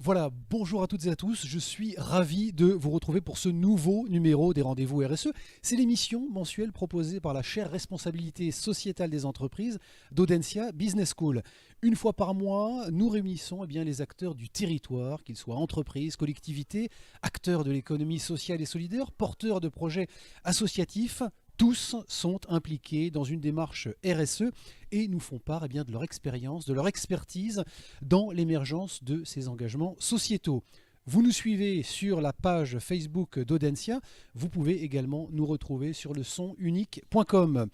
Voilà, bonjour à toutes et à tous, je suis ravi de vous retrouver pour ce nouveau numéro des rendez-vous RSE. C'est l'émission mensuelle proposée par la chaire responsabilité sociétale des entreprises d'Audencia Business School. Une fois par mois, nous réunissons les acteurs du territoire, qu'ils soient entreprises, collectivités, acteurs de l'économie sociale et solidaire, porteurs de projets associatifs. Tous sont impliqués dans une démarche RSE et nous font part de leur expérience, de leur expertise dans l'émergence de ces engagements sociétaux. Vous nous suivez sur la page Facebook d'Audencia. Vous pouvez également nous retrouver sur lesonunique.com.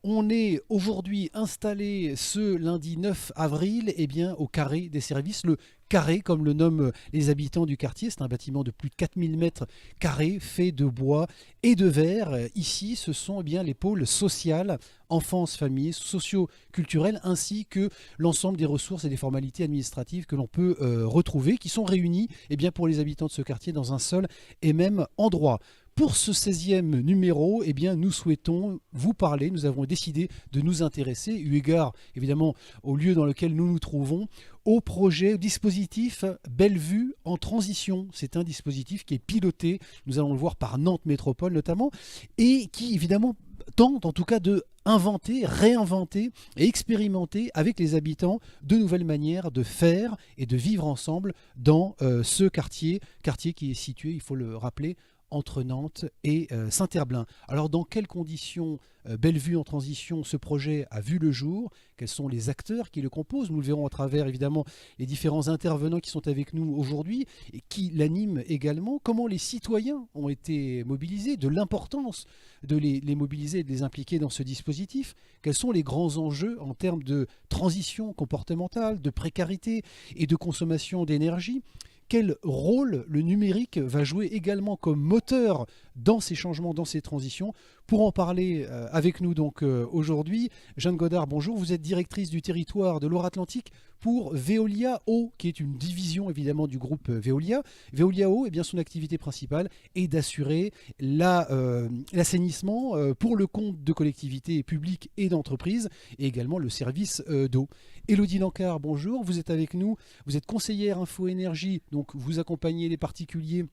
On est aujourd'hui installé ce lundi 9 avril au carré des services, le carré comme le nomment les habitants du quartier. C'est un bâtiment de plus de 4000 mètres carrés fait de bois et de verre. Ici, ce sont les pôles sociaux, enfance, famille, socio-culturels ainsi que l'ensemble des ressources et des formalités administratives que l'on peut retrouver qui sont réunies pour les habitants de ce quartier dans un seul et même endroit. Pour ce 16e numéro, nous souhaitons vous parler, nous avons décidé de nous intéresser, eu égard évidemment au lieu dans lequel nous nous trouvons, au projet, au dispositif Bellevue en transition. C'est un dispositif qui est piloté, nous allons le voir par Nantes Métropole notamment, et qui évidemment tente en tout cas de inventer, réinventer et expérimenter avec les habitants de nouvelles manières de faire et de vivre ensemble dans ce quartier qui est situé, il faut le rappeler, entre Nantes et Saint-Herblain. Alors dans quelles conditions Bellevue en transition, ce projet a vu le jour? Quels sont les acteurs qui le composent? Nous le verrons à travers évidemment les différents intervenants qui sont avec nous aujourd'hui et qui l'animent également. Comment les citoyens ont été mobilisés, de l'importance de les mobiliser et de les impliquer dans ce dispositif. Quels sont les grands enjeux en termes de transition comportementale, de précarité et de consommation d'énergie? Quel rôle le numérique va jouer également comme moteur dans ces changements, dans ces transitions? Pour en parler avec nous aujourd'hui, Jeanne Godard, bonjour. Vous êtes directrice du territoire de Loire-Atlantique pour Veolia Eau, qui est une division évidemment du groupe Veolia. Veolia Eau, son activité principale est d'assurer l'assainissement pour le compte de collectivités publiques et d'entreprises, et également le service d'eau. Élodie Lancard, bonjour. Vous êtes avec nous. Vous êtes conseillère info-énergie, donc vous accompagnez les particuliers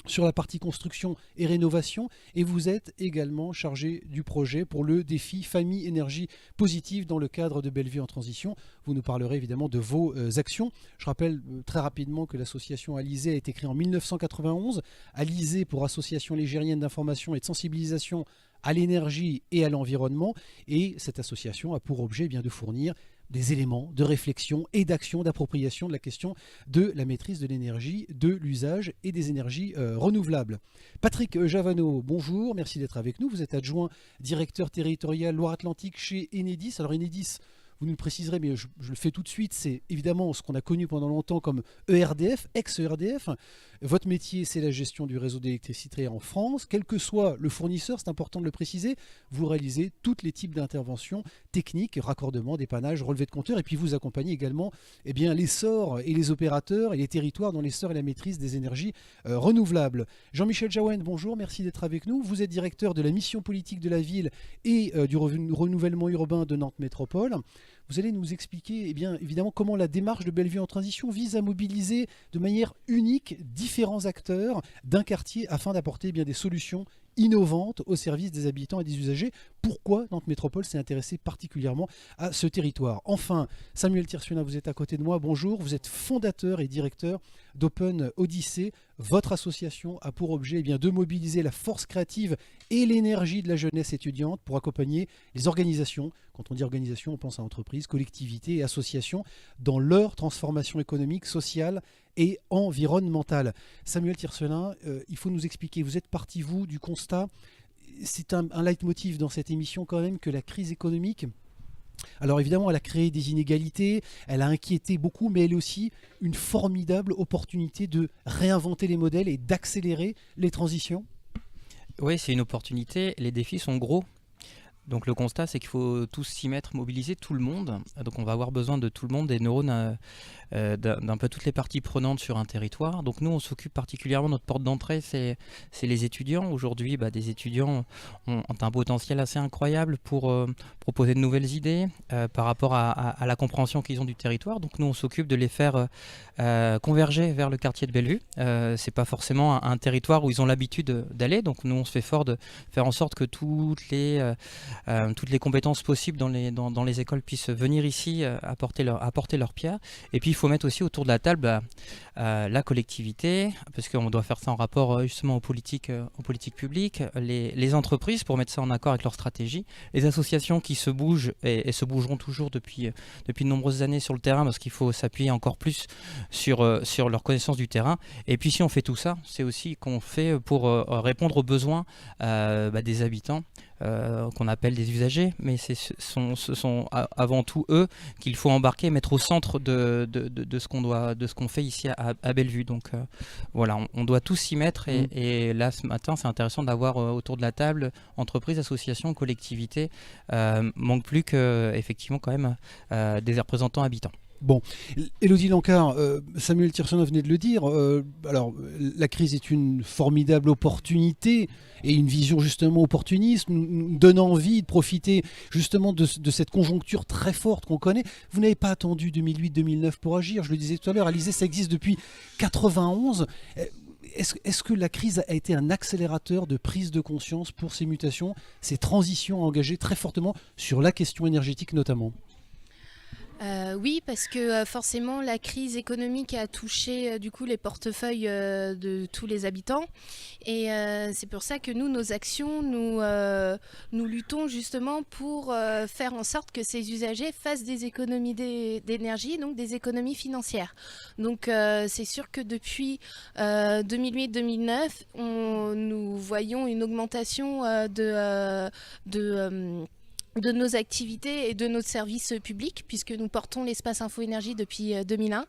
sur la partie construction et rénovation, et vous êtes également chargé du projet pour le défi Famille Énergie Positive dans le cadre de Bellevue en transition. Vous nous parlerez évidemment de vos actions. Je rappelle très rapidement que l'association Alizé a été créée en 1991. Alizé pour Association Ligérienne d'information et de sensibilisation à l'énergie et à l'environnement, et cette association a pour objet de fournir des éléments de réflexion et d'action, d'appropriation de la question de la maîtrise de l'énergie, de l'usage et des énergies renouvelables. Patrick Javano, bonjour, merci d'être avec nous. Vous êtes adjoint directeur territorial Loire-Atlantique chez Enedis. Alors Enedis, vous nous le préciserez, mais je le fais tout de suite, c'est évidemment ce qu'on a connu pendant longtemps comme ERDF, ex-ERDF. Votre métier, c'est la gestion du réseau d'électricité en France. Quel que soit le fournisseur, c'est important de le préciser, vous réalisez tous les types d'interventions techniques, raccordement, dépannage, relevé de compteurs, et puis vous accompagnez également l'essor et les opérateurs et les territoires dans l'essor et la maîtrise des énergies renouvelables. Jean-Michel Jaouen, bonjour, merci d'être avec nous. Vous êtes directeur de la mission politique de la ville et du renouvellement urbain de Nantes Métropole. Vous allez nous expliquer évidemment comment la démarche de Bellevue en transition vise à mobiliser de manière unique différents acteurs d'un quartier afin d'apporter des solutions innovantes au service des habitants et des usagers. Pourquoi Nantes Métropole s'est intéressée particulièrement à ce territoire? Enfin, Samuel Tirsuena, vous êtes à côté de moi, bonjour. Vous êtes fondateur et directeur d'Open Odyssée. Votre association a pour objet de mobiliser la force créative et l'énergie de la jeunesse étudiante pour accompagner les organisations. Quand on dit organisation, on pense à entreprises, collectivités et associations dans leur transformation économique, sociale et environnementale. Samuel Tirsuena, il faut nous expliquer, vous êtes parti, vous, du constat, c'est un leitmotiv dans cette émission quand même, que la crise économique, alors évidemment, elle a créé des inégalités, elle a inquiété beaucoup, mais elle est aussi une formidable opportunité de réinventer les modèles et d'accélérer les transitions. Oui, c'est une opportunité. Les défis sont gros. Donc le constat, c'est qu'il faut tous s'y mettre, mobiliser tout le monde. Donc on va avoir besoin de tout le monde, des neurones, d'un peu toutes les parties prenantes sur un territoire. Donc nous, on s'occupe particulièrement, notre porte d'entrée, c'est les étudiants. Aujourd'hui, des étudiants ont un potentiel assez incroyable pour proposer de nouvelles idées par rapport à la compréhension qu'ils ont du territoire. Donc nous, on s'occupe de les faire converger vers le quartier de Bellevue. C'est pas forcément un territoire où ils ont l'habitude d'aller. Donc nous, on se fait fort de faire en sorte que toutes les compétences possibles dans les écoles puissent venir ici apporter leur pierre. Et puis il faut mettre aussi autour de la table la collectivité, parce qu'on doit faire ça en rapport justement aux politiques publiques, les entreprises pour mettre ça en accord avec leur stratégie, les associations qui se bougent et se bougeront toujours depuis de nombreuses années sur le terrain, parce qu'il faut s'appuyer encore plus sur leur connaissance du terrain. Et puis si on fait tout ça, c'est aussi qu'on fait pour répondre aux besoins des habitants, qu'on appelle des usagers, mais ce sont avant tout eux qu'il faut embarquer et mettre au centre de ce qu'on fait ici à Bellevue. Donc voilà, on doit tous s'y mettre et là ce matin c'est intéressant d'avoir autour de la table entreprises, associations, collectivités, manque plus que effectivement quand même des représentants habitants. Bon, Élodie Lancard, Samuel Tirson venait de le dire, alors la crise est une formidable opportunité et une vision justement opportuniste nous donne envie de profiter justement de cette conjoncture très forte qu'on connaît. Vous n'avez pas attendu 2008-2009 pour agir, je le disais tout à l'heure, Alizé, ça existe depuis 91. Est-ce que la crise a été un accélérateur de prise de conscience pour ces mutations, ces transitions engagées très fortement sur la question énergétique notamment ? Oui, parce que forcément la crise économique a touché du coup les portefeuilles de tous les habitants et c'est pour ça que nos actions, nous luttons justement pour faire en sorte que ces usagers fassent des économies d'énergie, donc des économies financières. Donc c'est sûr que depuis 2008-2009, nous voyons une augmentation de nos activités et de nos services publics, puisque nous portons l'espace Info-Énergie depuis 2001.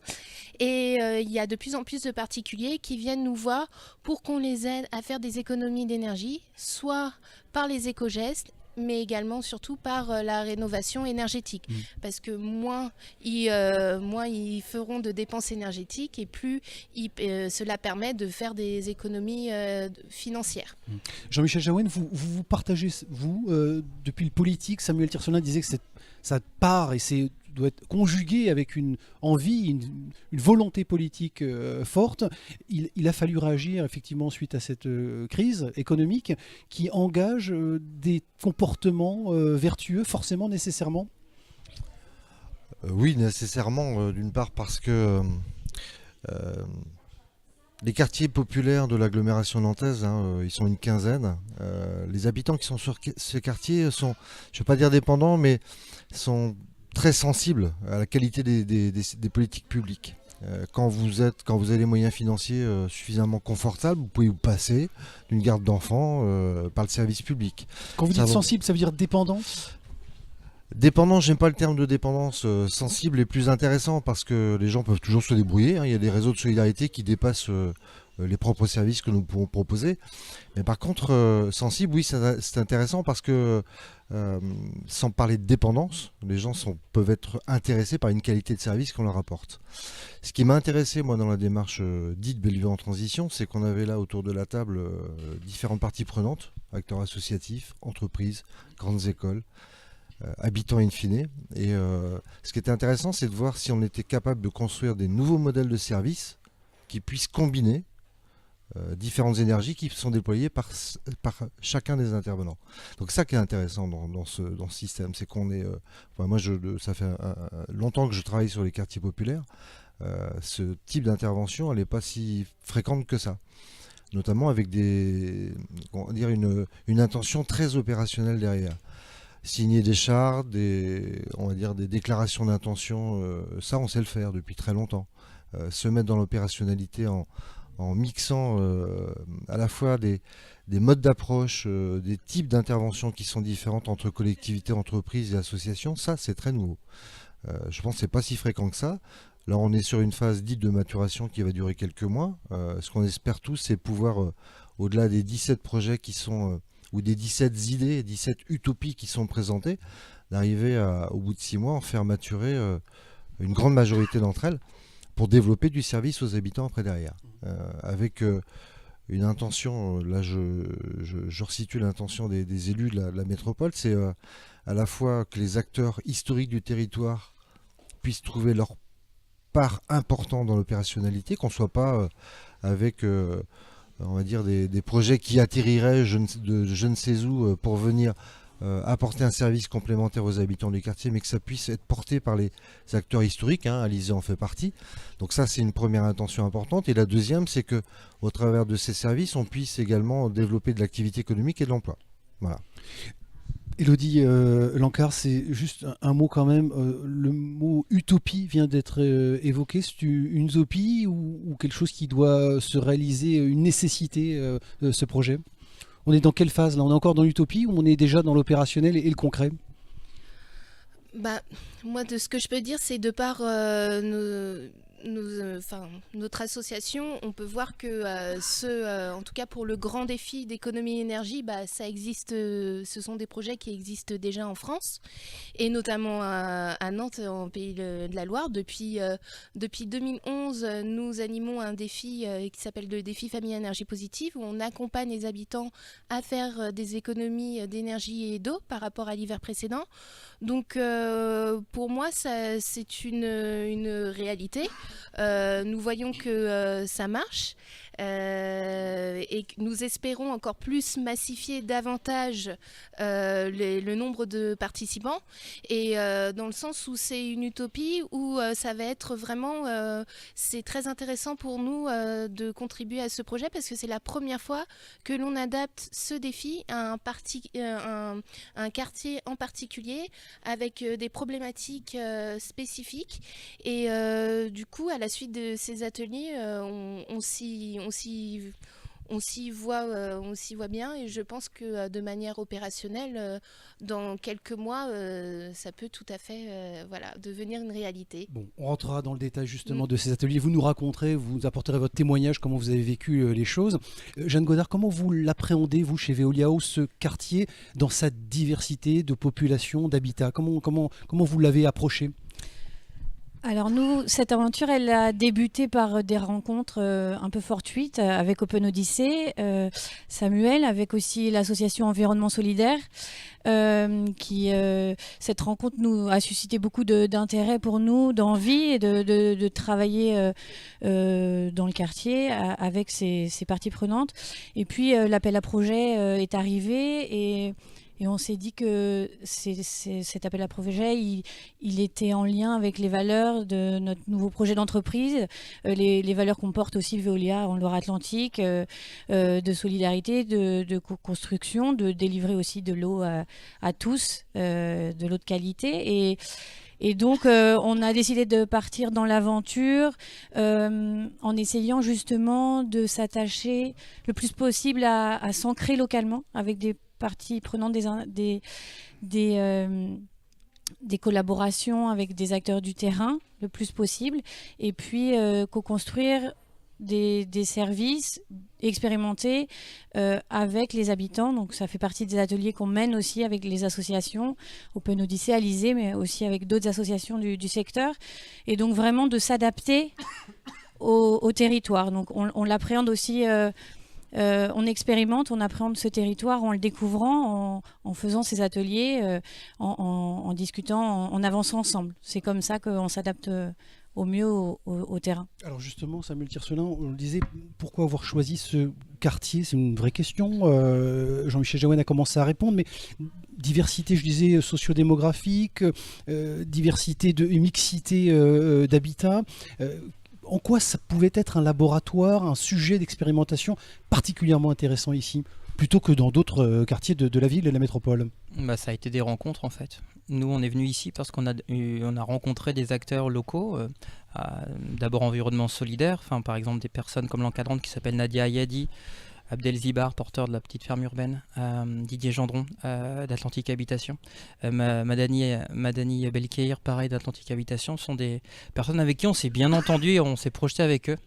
Et il y a de plus en plus de particuliers qui viennent nous voir pour qu'on les aide à faire des économies d'énergie, soit par les éco-gestes, mais également surtout par la rénovation énergétique. Parce que moins ils feront de dépenses énergétiques et plus cela permet de faire des économies financières. Jean-Michel Jaouen, vous partagez, depuis le politique, Samuel Tirsonin disait que ça part et doit être conjugué avec une envie, une volonté politique forte. Il a fallu réagir effectivement suite à cette crise économique qui engage des comportements vertueux forcément, nécessairement. Oui, nécessairement, d'une part parce que les quartiers populaires de l'agglomération nantaise, ils sont une quinzaine. Les habitants qui sont sur ces quartiers sont, je ne vais pas dire dépendants, mais sont très sensibles à la qualité des politiques publiques. Quand vous avez les moyens financiers suffisamment confortables, vous pouvez vous passer d'une garde d'enfants par le service public. Quand vous dites sensible, ça veut dire dépendante ? Dépendant, j'aime pas le terme de dépendance. Sensible est plus intéressant parce que les gens peuvent toujours se débrouiller. Il y a des réseaux de solidarité qui dépassent les propres services que nous pouvons proposer. Mais par contre, sensible, oui, c'est intéressant parce que sans parler de dépendance, les gens peuvent être intéressés par une qualité de service qu'on leur apporte. Ce qui m'a intéressé, moi, dans la démarche dite Bellevue en transition, c'est qu'on avait là autour de la table différentes parties prenantes, acteurs associatifs, entreprises, grandes écoles, habitants in fine. Et ce qui était intéressant, c'est de voir si on était capable de construire des nouveaux modèles de services qui puissent combiner différentes énergies qui sont déployées par chacun des intervenants. Donc ça qui est intéressant dans ce système, c'est qu'on est... moi, ça fait longtemps que je travaille sur les quartiers populaires. Ce type d'intervention, elle n'est pas si fréquente que ça. Notamment avec une intention très opérationnelle derrière. Signer des chartes, des déclarations d'intention, ça on sait le faire depuis très longtemps. Se mettre dans l'opérationnalité en mixant à la fois des modes d'approche, des types d'interventions qui sont différentes entre collectivités, entreprises et associations, ça c'est très nouveau. Je pense que c'est pas si fréquent que ça. Là on est sur une phase dite de maturation qui va durer quelques mois. Ce qu'on espère tous, c'est pouvoir, au-delà des 17 projets qui sont ou des 17 idées, 17 utopies qui sont présentées, d'arriver au bout de 6 mois, en faire maturer une grande majorité d'entre elles pour développer du service aux habitants après derrière. Avec une intention, là je resitue l'intention des élus de la métropole, c'est à la fois que les acteurs historiques du territoire puissent trouver leur part importante dans l'opérationnalité, qu'on ne soit pas avec on va dire des projets qui atterriraient je ne sais où pour venir apporter un service complémentaire aux habitants du quartier, mais que ça puisse être porté par les acteurs historiques, Alizé en fait partie. Donc ça, c'est une première intention importante. Et la deuxième, c'est que au travers de ces services, on puisse également développer de l'activité économique et de l'emploi. Voilà. Élodie Lancard, c'est juste un mot quand même. Le mot utopie vient d'être évoqué. C'est une utopie ou quelque chose qui doit se réaliser, une nécessité, ce projet? On est dans quelle phase là? On est encore dans l'utopie ou on est déjà dans l'opérationnel et le concret? Moi, de ce que je peux dire, c'est de par notre association, on peut voir que en tout cas pour le grand défi d'économie énergie, ça existe. Ce sont des projets qui existent déjà en France et notamment à Nantes, en Pays de la Loire. Depuis 2011, nous animons un défi qui s'appelle le défi famille énergie positive, où on accompagne les habitants à faire des économies d'énergie et d'eau par rapport à l'hiver précédent. Donc pour moi, c'est une réalité. Nous voyons que ça marche et que nous espérons encore plus massifier davantage le nombre de participants, et dans le sens où c'est une utopie, où ça va être vraiment c'est très intéressant pour nous de contribuer à ce projet, parce que c'est la première fois que l'on adapte ce défi à un quartier en particulier, avec des problématiques spécifiques, et du coup à la suite de ces ateliers on s'y voit bien, et je pense que de manière opérationnelle, dans quelques mois, ça peut tout à fait devenir une réalité. Bon, on rentrera dans le détail justement de ces ateliers. Vous nous raconterez, vous apporterez votre témoignage, comment vous avez vécu les choses. Jeanne Godard, comment vous l'appréhendez, vous, chez Veolia, ce quartier, dans sa diversité de population, d'habitat? Comment vous l'avez approché? Alors nous, cette aventure, elle a débuté par des rencontres un peu fortuites avec Open Odyssey, Samuel, avec aussi l'association Environnement Solidaire. Cette rencontre nous a suscité beaucoup d'intérêt pour nous, d'envie, et de travailler dans le quartier avec ces parties prenantes. Et puis l'appel à projet est arrivé, et on s'est dit que cet appel à projet, il était en lien avec les valeurs de notre nouveau projet d'entreprise, les valeurs qu'on porte aussi Veolia en Loire-Atlantique, de solidarité, de co-construction, de délivrer aussi de l'eau à tous, de l'eau de qualité. Et donc, on a décidé de partir dans l'aventure en essayant justement de s'attacher le plus possible à s'ancrer localement avec des parties prenantes, des collaborations avec des acteurs du terrain le plus possible, et puis co-construire des services expérimentés avec les habitants. Donc ça fait partie des ateliers qu'on mène aussi avec les associations, Open Odyssey, Alizé, mais aussi avec d'autres associations du secteur, et donc vraiment de s'adapter au territoire. Donc on l'appréhende aussi, on expérimente, on appréhende ce territoire en le découvrant, en faisant ces ateliers, en discutant, en avançant ensemble. C'est comme ça qu'on s'adapte au mieux au terrain. Alors justement, Samuel Tircelin, on le disait, pourquoi avoir choisi ce quartier? C'est une vraie question. Jean-Michel Jaouen a commencé à répondre, mais diversité, je disais, sociodémographique, diversité et mixité d'habitat. En quoi ça pouvait être un laboratoire, un sujet d'expérimentation particulièrement intéressant ici, plutôt que dans d'autres quartiers de la ville et de la métropole? Ça a été des rencontres en fait. Nous, on est venus ici parce qu'on a rencontré des acteurs locaux, d'abord Environnement Solidaire, par exemple des personnes comme l'encadrante qui s'appelle Nadia Ayadi, Abdel Zibar, porteur de la petite ferme urbaine, Didier Gendron d'Atlantique Habitation, Madani Belkeir, pareil d'Atlantique Habitation, sont des personnes avec qui on s'est bien entendu et on s'est projeté avec eux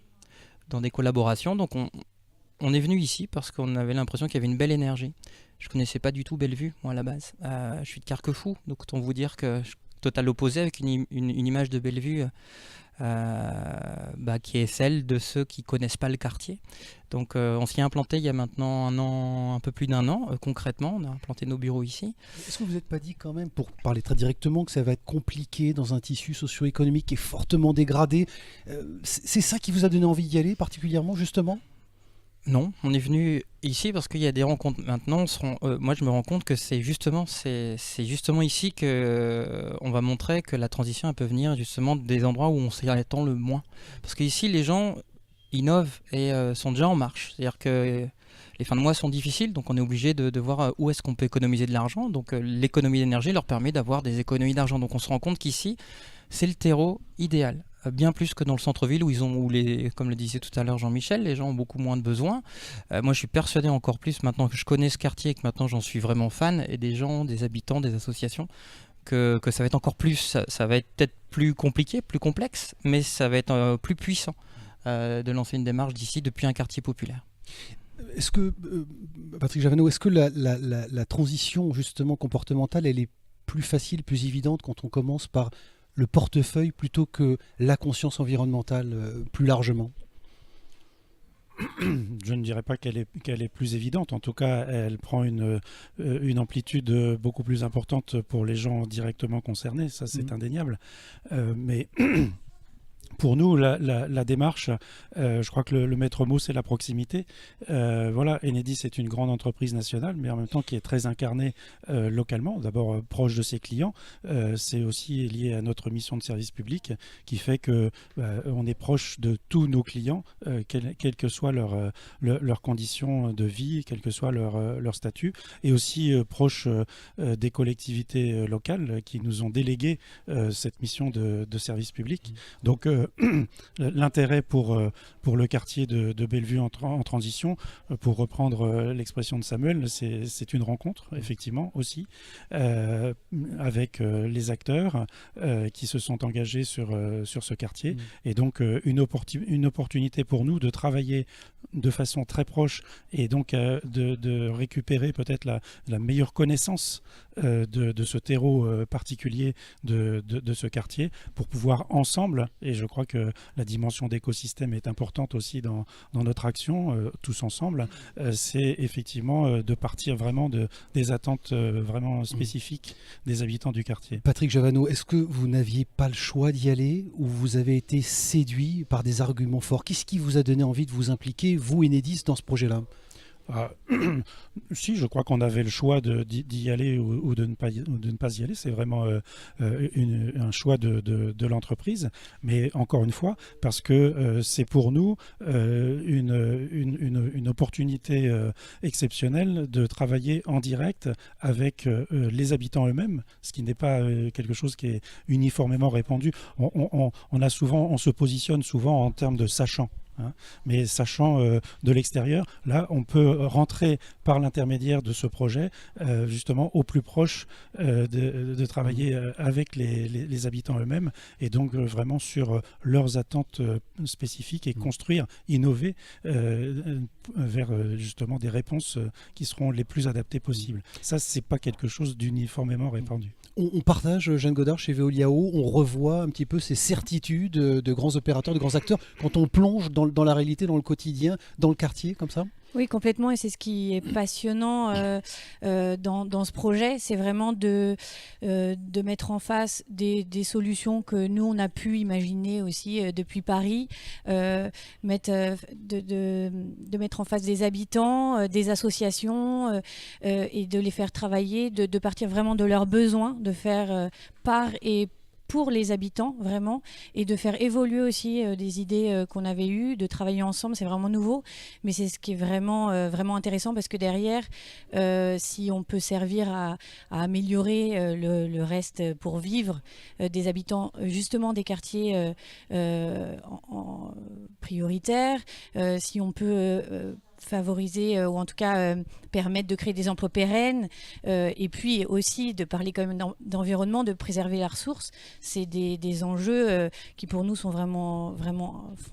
dans des collaborations. Donc on est venu ici parce qu'on avait l'impression qu'il y avait une belle énergie Je connaissais pas du tout Bellevue, moi, à la base. Je suis de Carquefou, donc autant vous dire que je suis total opposé avec une image de Bellevue qui est celle de ceux qui connaissent pas le quartier. Donc on s'y est implanté il y a maintenant un peu plus d'un an, concrètement. On a implanté nos bureaux ici. Est-ce que vous n'êtes pas dit quand même, pour parler très directement, que ça va être compliqué dans un tissu socio-économique qui est fortement dégradé? C'est ça qui vous a donné envie d'y aller particulièrement, justement? Non, on est venu ici parce qu'il y a des rencontres. Maintenant, moi je me rends compte que c'est justement ici que on va montrer que la transition elle peut venir justement des endroits où on s'y attend le moins. Parce qu'ici, les gens innovent et sont déjà en marche. C'est-à-dire que les fins de mois sont difficiles, donc on est obligé de voir où est-ce qu'on peut économiser de l'argent. Donc l'économie d'énergie leur permet d'avoir des économies d'argent. Donc on se rend compte qu'ici, c'est le terreau idéal. Bien plus que dans le centre-ville comme le disait tout à l'heure Jean-Michel, les gens ont beaucoup moins de besoins. Moi je suis persuadé encore plus maintenant que je connais ce quartier et que maintenant j'en suis vraiment fan, et des gens, des habitants, des associations, que ça va être encore plus, ça va être peut-être plus compliqué, plus complexe, mais ça va être plus puissant de lancer une démarche d'ici depuis un quartier populaire. Est-ce que, Patrick Javano, est-ce que la transition justement comportementale, elle est plus facile, plus évidente quand on commence par le portefeuille plutôt que la conscience environnementale plus largement? Je ne dirais pas qu'elle est plus évidente. En tout cas, elle prend une amplitude beaucoup plus importante pour les gens directement concernés. Ça, c'est indéniable. Mais pour nous, la démarche, je crois que le maître mot, c'est la proximité. Voilà, Enedis est une grande entreprise nationale, mais en même temps qui est très incarnée localement. D'abord proche de ses clients. C'est aussi lié à notre mission de service public qui fait que on est proche de tous nos clients, quelles que soient leurs conditions de vie, quel que soit leur statut, et aussi proche des collectivités locales qui nous ont délégué cette mission de service public. Donc, l'intérêt pour le quartier de Bellevue en transition, pour reprendre l'expression de Samuel, c'est une rencontre, effectivement, aussi, avec les acteurs qui se sont engagés sur ce quartier. Et donc, une opportunité pour nous de travailler de façon très proche et donc de récupérer peut-être la meilleure connaissance de ce terreau particulier de ce quartier pour pouvoir ensemble, et je crois que la dimension d'écosystème est importante aussi dans notre action, tous ensemble, c'est effectivement de partir vraiment des attentes vraiment spécifiques des habitants du quartier. Patrick Javano, est-ce que vous n'aviez pas le choix d'y aller ou vous avez été séduit par des arguments forts? Qu'est-ce qui vous a donné envie de vous impliquer, vous Enedis, dans ce projet-là? Si, je crois qu'on avait le choix d'y aller ou de ne pas y aller. C'est vraiment un choix de l'entreprise. Mais encore une fois, parce que c'est pour nous une opportunité exceptionnelle de travailler en direct avec les habitants eux-mêmes, ce qui n'est pas quelque chose qui est uniformément répandu. On se positionne souvent en termes de sachants. Mais sachant de l'extérieur, là on peut rentrer par l'intermédiaire de ce projet justement au plus proche de travailler avec les habitants eux-mêmes et donc vraiment sur leurs attentes spécifiques et construire, innover vers justement des réponses qui seront les plus adaptées possibles. Ça, c'est pas quelque chose d'uniformément répandu. On partage, Jeanne Godard, chez Veoliao, on revoit un petit peu ces certitudes de grands opérateurs, de grands acteurs, quand on plonge dans la réalité, dans le quotidien, dans le quartier, comme ça? Oui, complètement, et c'est ce qui est passionnant dans ce projet, c'est vraiment de mettre en face des solutions que nous, on a pu imaginer aussi depuis Paris, de mettre en face des habitants, des associations, et de les faire travailler, de partir vraiment de leurs besoins, de faire par et pour les habitants, vraiment, et de faire évoluer aussi des idées qu'on avait eues, de travailler ensemble, c'est vraiment nouveau, mais c'est ce qui est vraiment intéressant, parce que derrière, si on peut servir à améliorer le reste pour vivre des habitants, justement des quartiers prioritaires, si on peut favoriser ou en tout cas permettre de créer des emplois pérennes et puis aussi de parler quand même d'environnement, de préserver la ressource, c'est des enjeux qui pour nous sont vraiment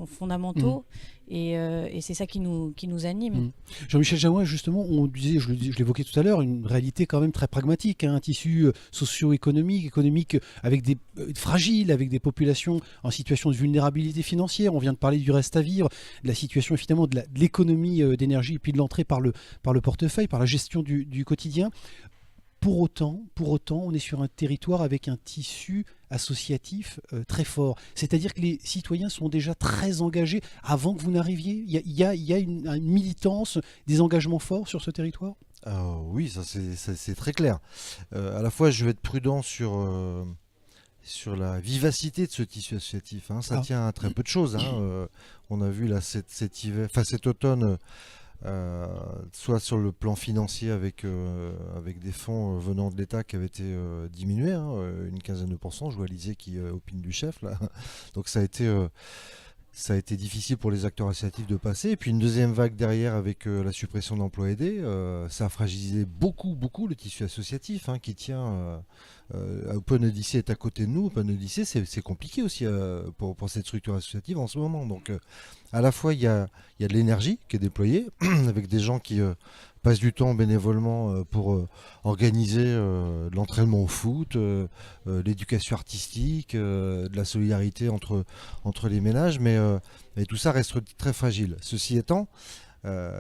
fondamentaux Et c'est ça qui nous anime. Jean-Michel Jaouin, justement, on disait, je l'évoquais tout à l'heure, une réalité quand même très pragmatique, hein, un tissu socio-économique, économique, avec des fragiles, avec des populations en situation de vulnérabilité financière. On vient de parler du reste à vivre, de la situation finalement de l'économie d'énergie et puis de l'entrée par le portefeuille, par la gestion du quotidien. Pour autant, on est sur un territoire avec un tissu associatif très fort. C'est-à-dire que les citoyens sont déjà très engagés avant que vous n'arriviez. Il y a une militance, des engagements forts sur ce territoire. Oui, ça c'est très clair. À la fois, je vais être prudent sur la vivacité de ce tissu associatif. Hein. Ça tient à très peu de choses. Hein. On a vu là cet automne. Soit sur le plan financier avec des fonds venant de l'État qui avaient été diminués, hein, une quinzaine de pourcents, je vois Alizé qui opine du chef là. Donc ça a été difficile pour les acteurs associatifs de passer. Et puis une deuxième vague derrière avec la suppression d'emplois aidés, ça a fragilisé beaucoup le tissu associatif qui tient. Open Odyssey est à côté de nous. Open Odyssey, c'est compliqué aussi pour cette structure associative en ce moment. Donc à la fois il y a de l'énergie qui est déployée avec des gens qui passent du temps bénévolement pour organiser l'entraînement au foot, l'éducation artistique, de la solidarité entre les ménages, mais tout ça reste très fragile. Ceci étant,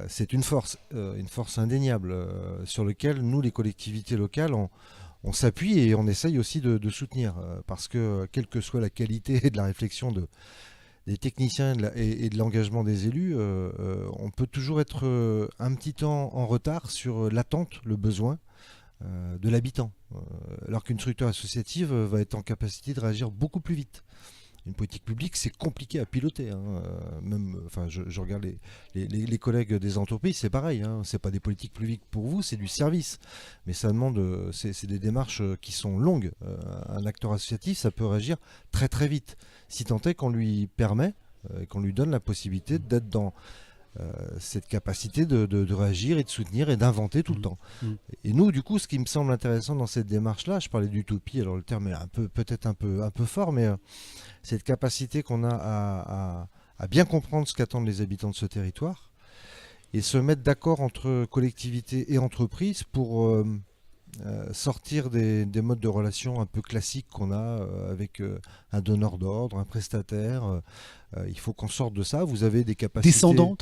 c'est une force indéniable sur laquelle nous, les collectivités locales, on s'appuie et on essaye aussi de soutenir, parce que quelle que soit la qualité de la réflexion des techniciens et de l'engagement des élus, on peut toujours être un petit temps en retard sur l'attente, le besoin de l'habitant, alors qu'une structure associative va être en capacité de réagir beaucoup plus vite. Une politique publique, c'est compliqué à piloter. Je regarde les collègues des entreprises, c'est pareil. C'est pas des politiques publiques pour vous, c'est du service. Mais ça demande, c'est des démarches qui sont longues. Un acteur associatif, ça peut réagir très très vite, si tant est qu'on lui permet, qu'on lui donne la possibilité d'être dans cette capacité de réagir et de soutenir et d'inventer tout le temps. Et nous, du coup, ce qui me semble intéressant dans cette démarche-là, je parlais d'utopie, alors le terme est peut-être un peu fort, mais cette capacité qu'on a à bien comprendre ce qu'attendent les habitants de ce territoire et se mettre d'accord entre collectivités et entreprises pour sortir des modes de relations un peu classiques qu'on a avec un donneur d'ordre, un prestataire. Il faut qu'on sorte de ça. Vous avez des capacités...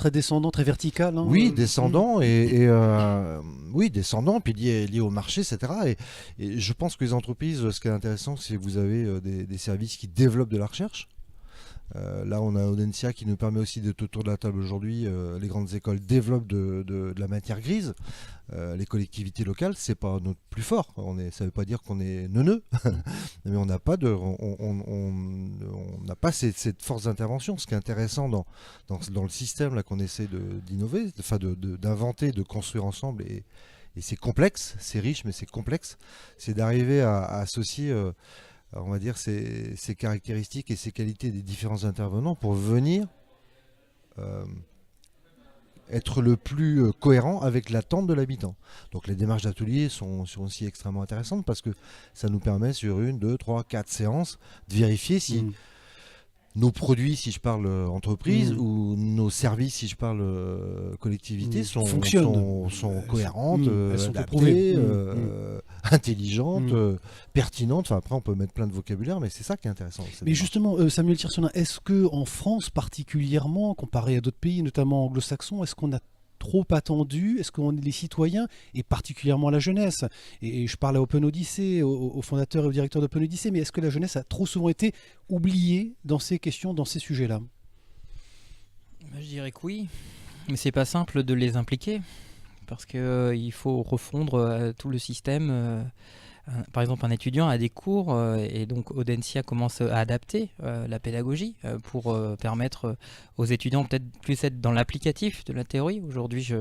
Descendant, très vertical. Hein. Oui, descendant, oui, descendant, puis lié au marché, etc. Et je pense que les entreprises, ce qui est intéressant, c'est que vous avez des services qui développent de la recherche. Là, on a Audencia qui nous permet aussi d'être autour de la table aujourd'hui. Les grandes écoles développent de la matière grise. Les collectivités locales, c'est pas notre plus fort. Ça veut pas dire qu'on est neuneux, mais on n'a pas cette force d'intervention. Ce qui est intéressant dans le système là qu'on essaie d'innover, d'inventer, de construire ensemble, et c'est complexe, c'est riche, mais c'est complexe. C'est d'arriver à associer on va dire ces caractéristiques et ces qualités des différents intervenants pour venir être le plus cohérent avec l'attente de l'habitant. Donc les démarches d'atelier sont aussi extrêmement intéressantes parce que ça nous permet sur 1, 2, 3, 4 séances de vérifier si nos produits, si je parle entreprise, ou nos services, si je parle collectivité, sont cohérentes, adaptées, intelligentes, pertinentes. Enfin, après, on peut mettre plein de vocabulaire, mais c'est ça qui est intéressant. Mais justement, Samuel Tirsonin, est-ce qu'en France particulièrement, comparé à d'autres pays, notamment anglo-saxons, est-ce qu'on a trop attendu? Est-ce que les citoyens, et particulièrement la jeunesse, et je parle à Open Odyssey, au fondateur et au directeur d'Open Odyssey, mais est-ce que la jeunesse a trop souvent été oubliée dans ces questions, dans ces sujets-là? Je dirais que oui, mais c'est pas simple de les impliquer, parce qu'il faut refondre tout le système. Par exemple, un étudiant a des cours et donc Audencia commence à adapter la pédagogie pour permettre aux étudiants peut-être plus être dans l'applicatif de la théorie. Aujourd'hui,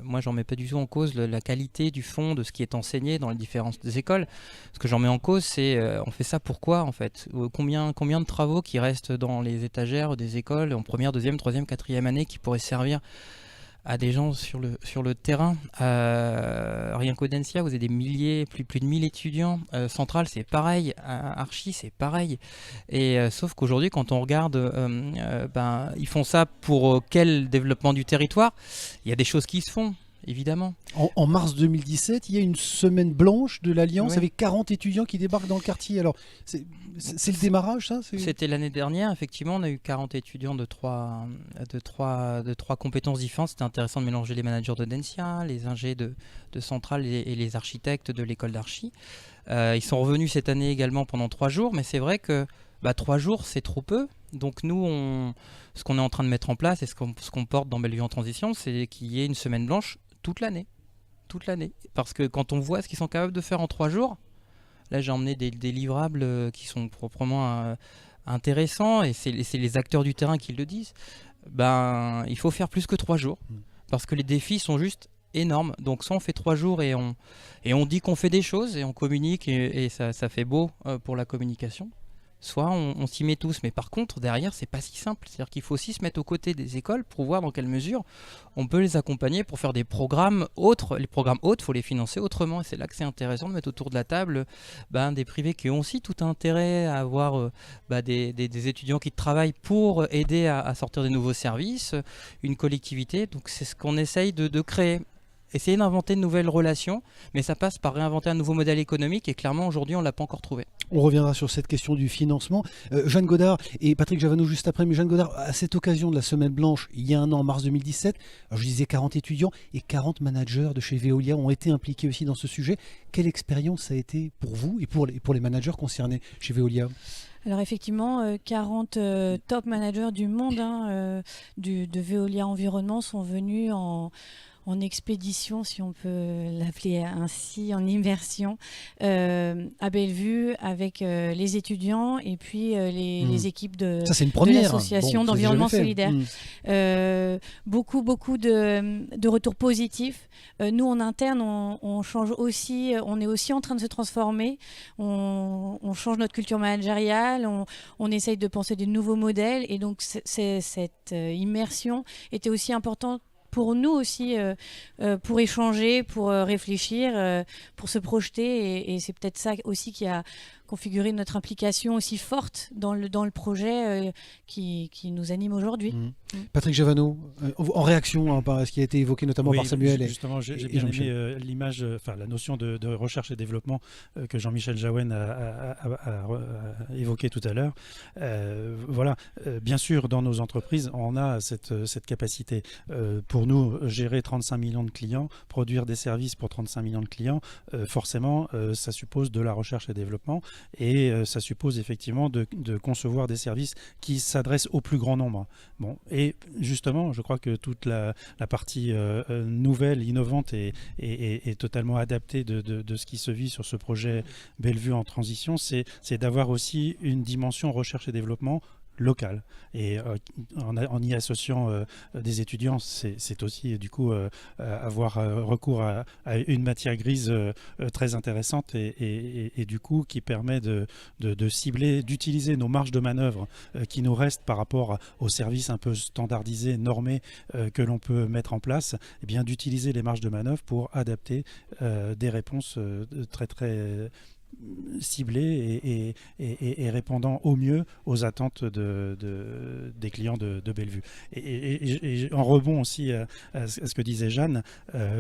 moi, j'en mets pas du tout en cause la qualité du fond de ce qui est enseigné dans les différentes écoles. Ce que j'en mets en cause, c'est on fait ça pourquoi en fait? Combien de travaux qui restent dans les étagères des écoles en première, deuxième, troisième, quatrième année qui pourraient servir à des gens sur le terrain. Rien qu'Audencia, vous avez des milliers, plus de 1000 étudiants. Centrale, c'est pareil. Archi, c'est pareil. Et sauf qu'aujourd'hui, quand on regarde, ils font ça pour quel développement du territoire? Il y a des choses qui se font. Évidemment. En mars 2017, il y a une semaine blanche de l'Alliance Oui. avec 40 étudiants qui débarquent dans le quartier. Alors, c'est le démarrage, ça? C'était l'année dernière, effectivement, on a eu 40 étudiants de trois compétences différentes. C'était intéressant de mélanger les managers d'Audencia, les ingés de Centrale et les architectes de l'école d'archi. Ils sont revenus cette année également pendant 3 jours, mais c'est vrai que 3 jours, c'est trop peu. Donc nous, ce qu'on est en train de mettre en place et ce qu'on porte dans Bellevue en transition, c'est qu'il y ait une semaine blanche toute l'année. Parce que quand on voit ce qu'ils sont capables de faire en 3 jours, là j'ai emmené des livrables qui sont proprement intéressants, et c'est les acteurs du terrain qui le disent. Il faut faire plus que 3 jours, parce que les défis sont juste énormes. Donc soit on fait 3 jours et on dit qu'on fait des choses et on communique et ça fait beau pour la communication. Soit on s'y met tous, mais par contre derrière c'est pas si simple, c'est-à-dire qu'il faut aussi se mettre aux côtés des écoles pour voir dans quelle mesure on peut les accompagner pour faire des programmes autres. Les programmes autres, il faut les financer autrement, et c'est là que c'est intéressant de mettre autour de la table des privés qui ont aussi tout intérêt à avoir des étudiants qui travaillent pour aider à sortir des nouveaux services, une collectivité. Donc c'est ce qu'on essaye de créer. Essayer d'inventer de nouvelles relations, mais ça passe par réinventer un nouveau modèle économique, et clairement aujourd'hui on ne l'a pas encore trouvé. On reviendra sur cette question du financement. Jeanne Godard et Patrick Javano juste après, mais Jeanne Godard, à cette occasion de la Semaine Blanche, il y a un an, en mars 2017, alors je disais 40 étudiants et 40 managers de chez Veolia ont été impliqués aussi dans ce sujet. Quelle expérience ça a été pour vous et pour les managers concernés chez Veolia? Alors effectivement, 40 top managers du monde de Veolia Environnement sont venus en expédition, si on peut l'appeler ainsi, en immersion à Bellevue avec les étudiants et puis les équipes de l'association d'environnement solidaire. Beaucoup de retours positifs. Nous en interne, on change aussi, on est aussi en train de se transformer. On change notre culture managériale, on essaye de penser des nouveaux modèles, et donc cette immersion était aussi importante pour nous aussi, pour échanger, pour réfléchir, pour se projeter. Et c'est peut-être ça aussi qui a configuré notre implication aussi forte dans le projet qui nous anime aujourd'hui. Patrick Javano, en réaction à ce qui a été évoqué notamment par Samuel. Justement, j'ai bien aimé l'image, la notion de recherche et développement que Jean-Michel Jaouen a évoqué tout à l'heure. Bien sûr, dans nos entreprises, on a cette capacité. Pour nous, gérer 35 millions de clients, produire des services pour 35 millions de clients, forcément, ça suppose de la recherche et développement, et ça suppose effectivement de concevoir des services qui s'adressent au plus grand nombre. Bon, et justement, je crois que toute la partie nouvelle, innovante et totalement adaptée de ce qui se vit sur ce projet Bellevue en transition, c'est d'avoir aussi une dimension recherche et développement local. Et en y associant des étudiants, c'est aussi du coup avoir recours à une matière grise très intéressante et du coup qui permet de cibler, d'utiliser nos marges de manœuvre qui nous restent par rapport aux services un peu standardisés, normés que l'on peut mettre en place, et bien d'utiliser les marges de manœuvre pour adapter des réponses très très ciblés et répondant au mieux aux attentes des clients de Bellevue. Et en rebond aussi à ce que disait Jeanne,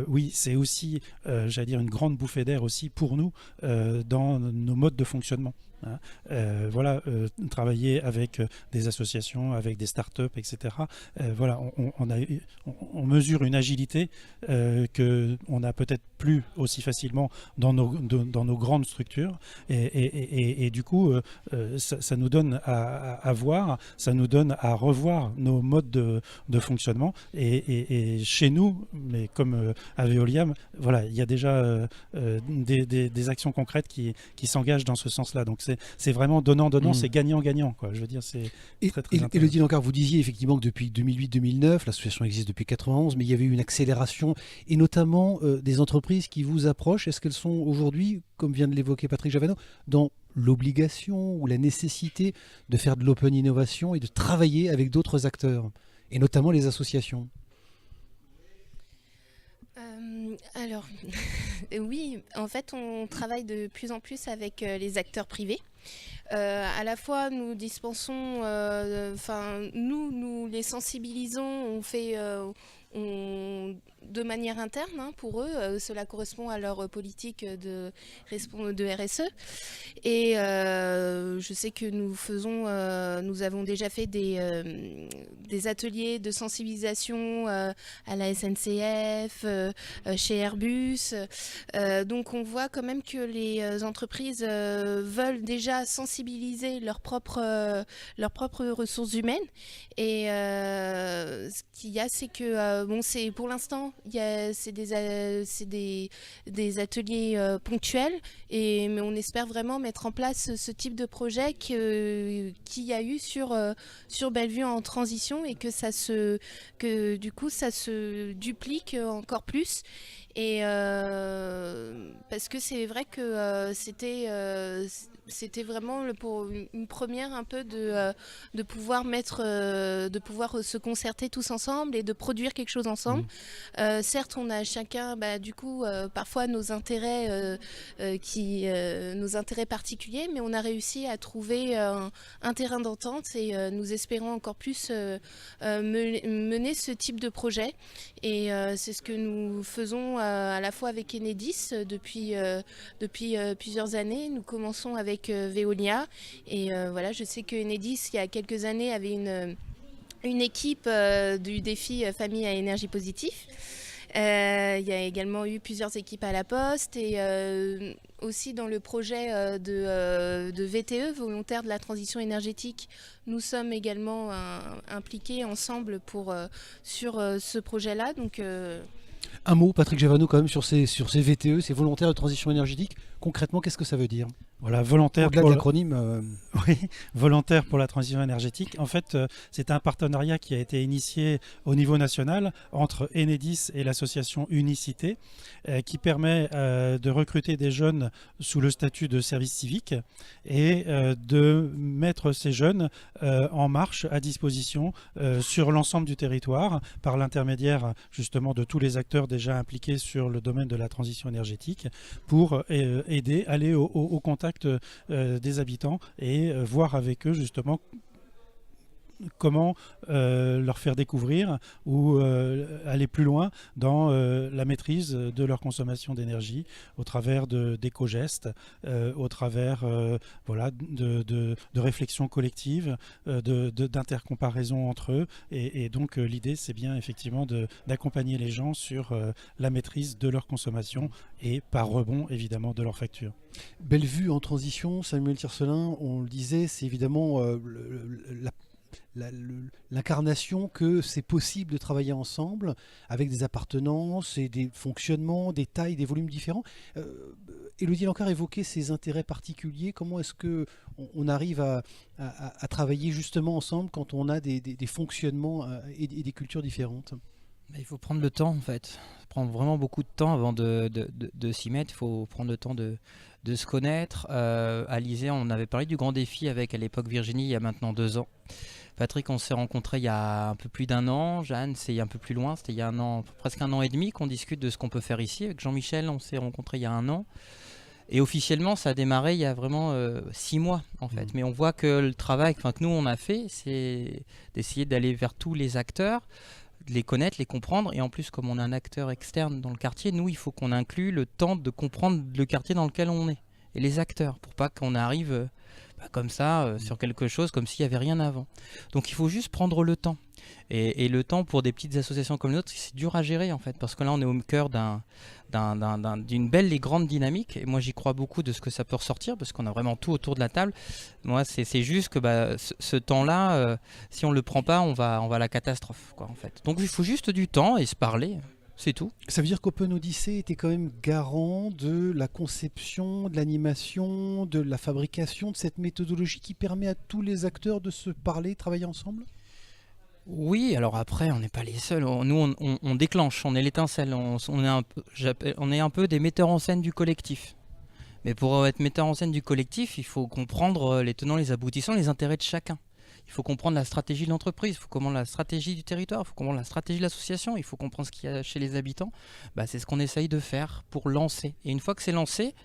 oui, c'est aussi, j'allais dire, une grande bouffée d'air aussi pour nous dans nos modes de fonctionnement. Travailler avec des associations, avec des startups, etc. On mesure une agilité qu'on n'a peut-être plus aussi facilement dans nos grandes structures, et du coup ça nous donne à voir, ça nous donne à revoir nos modes de fonctionnement, et chez nous, mais comme à Veolia, il y a déjà des actions concrètes qui s'engagent dans ce sens-là. Donc c'est vraiment donnant, c'est gagnant-gagnant, quoi. Je veux dire, c'est très intéressant. Élodie Lancard, vous disiez effectivement que depuis 2008-2009, l'association existe depuis 91, mais il y avait eu une accélération, et notamment des entreprises qui vous approchent. Est-ce qu'elles sont aujourd'hui, comme vient de l'évoquer Patrick Javano, dans l'obligation ou la nécessité de faire de l'open innovation et de travailler avec d'autres acteurs, et notamment les associations? Alors, oui, en fait, on travaille de plus en plus avec les acteurs privés. À la fois, nous dispensons, nous les sensibilisons, de manière interne pour eux. Cela correspond à leur politique de RSE. Et je sais que nous avons déjà fait des ateliers de sensibilisation à la SNCF, chez Airbus. Donc on voit quand même que les entreprises veulent déjà sensibiliser leurs propres ressources humaines. Et ce qu'il y a, c'est que c'est pour l'instant, c'est des ateliers ponctuels, mais on espère vraiment mettre en place ce type de projet qu'il y a eu sur Bellevue en transition, et que du coup ça se duplique encore plus. Et parce que c'est vrai que c'était vraiment pour une première un peu de pouvoir se concerter tous ensemble et de produire quelque chose ensemble. Certes, on a chacun parfois nos intérêts particuliers, mais on a réussi à trouver un terrain d'entente, et nous espérons encore plus mener ce type de projet. Et c'est ce que nous faisons à la fois avec Enedis depuis plusieurs années. Nous commençons avec Veolia, et je sais que Enedis, il y a quelques années, avait une équipe du défi famille à énergie positive. Il y a également eu plusieurs équipes à la Poste, et aussi dans le projet de VTE, volontaire de la transition énergétique. Nous sommes également impliqués ensemble sur ce projet-là. Donc, Un mot, Patrick Gévano, quand même, sur ces VTE, ces volontaires de transition énergétique. Concrètement, qu'est-ce que ça veut dire? Voilà, volontaire Au-delà de l'acronyme. Oui, volontaire pour la transition énergétique. En fait, c'est un partenariat qui a été initié au niveau national entre Enedis et l'association Unicité, qui permet de recruter des jeunes sous le statut de service civique, et de mettre ces jeunes en marche à disposition sur l'ensemble du territoire, par l'intermédiaire justement de tous les acteurs déjà impliqués sur le domaine de la transition énergétique, pour aider, aller au contact des habitants, et voir avec eux justement comment leur faire découvrir ou aller plus loin dans la maîtrise de leur consommation d'énergie, au travers d'éco-gestes, au travers de réflexions collectives, d'intercomparaisons entre eux. Et donc l'idée, c'est bien effectivement d'accompagner les gens sur la maîtrise de leur consommation, et par rebond évidemment de leur facture. Bellevue en transition, Samuel Tiercelin, on le disait, c'est évidemment l'incarnation que c'est possible de travailler ensemble avec des appartenances et des fonctionnements, des tailles, des volumes différents. Élodie Lancard évoquait ses intérêts particuliers. Comment est-ce qu'on arrive à travailler justement ensemble quand on a des fonctionnements et des cultures différentes? Il faut prendre le temps, en fait. Ça prend vraiment beaucoup de temps avant de s'y mettre. Il faut prendre le temps de se connaître. Alizé, on avait parlé du grand défi avec, à l'époque, Virginie, il y a maintenant 2 ans. Patrick, on s'est rencontrés il y a un peu plus d'1 an. Jeanne, c'est un peu plus loin. C'était il y a un an, presque 1 an et demi, qu'on discute de ce qu'on peut faire ici. Avec Jean-Michel, on s'est rencontrés il y a 1 an. Et officiellement, ça a démarré il y a vraiment 6 mois, en fait. Mais on voit que le travail que nous, on a fait, c'est d'essayer d'aller vers tous les acteurs, de les connaître, les comprendre. Et en plus, comme on est un acteur externe dans le quartier, nous, il faut qu'on inclue le temps de comprendre le quartier dans lequel on est, et les acteurs, pour pas qu'on arrive comme ça sur quelque chose comme s'il n'y avait rien avant. Donc il faut juste prendre le temps. Et le temps, pour des petites associations comme les nôtres, c'est dur à gérer, en fait, parce que là on est au cœur d'une belle et grande dynamique, et moi j'y crois beaucoup de ce que ça peut ressortir, parce qu'on a vraiment tout autour de la table. Moi c'est juste que ce temps-là, si on le prend pas, on va à la catastrophe, quoi, en fait. Donc il faut juste du temps et se parler. C'est tout. Ça veut dire qu'Open Odyssey était quand même garant de la conception, de l'animation, de la fabrication de cette méthodologie qui permet à tous les acteurs de se parler, travailler ensemble? Oui, alors après, on n'est pas les seuls. Nous, on déclenche, on est l'étincelle. On est un peu des metteurs en scène du collectif. Mais pour être metteur en scène du collectif, il faut comprendre les tenants, les aboutissants, les intérêts de chacun. il faut comprendre la stratégie de l'entreprise, il faut comprendre la stratégie du territoire, il faut comprendre la stratégie de l'association, il faut comprendre ce qu'il y a chez les habitants. C'est ce qu'on essaye de faire pour lancer. Et une fois que c'est lancé,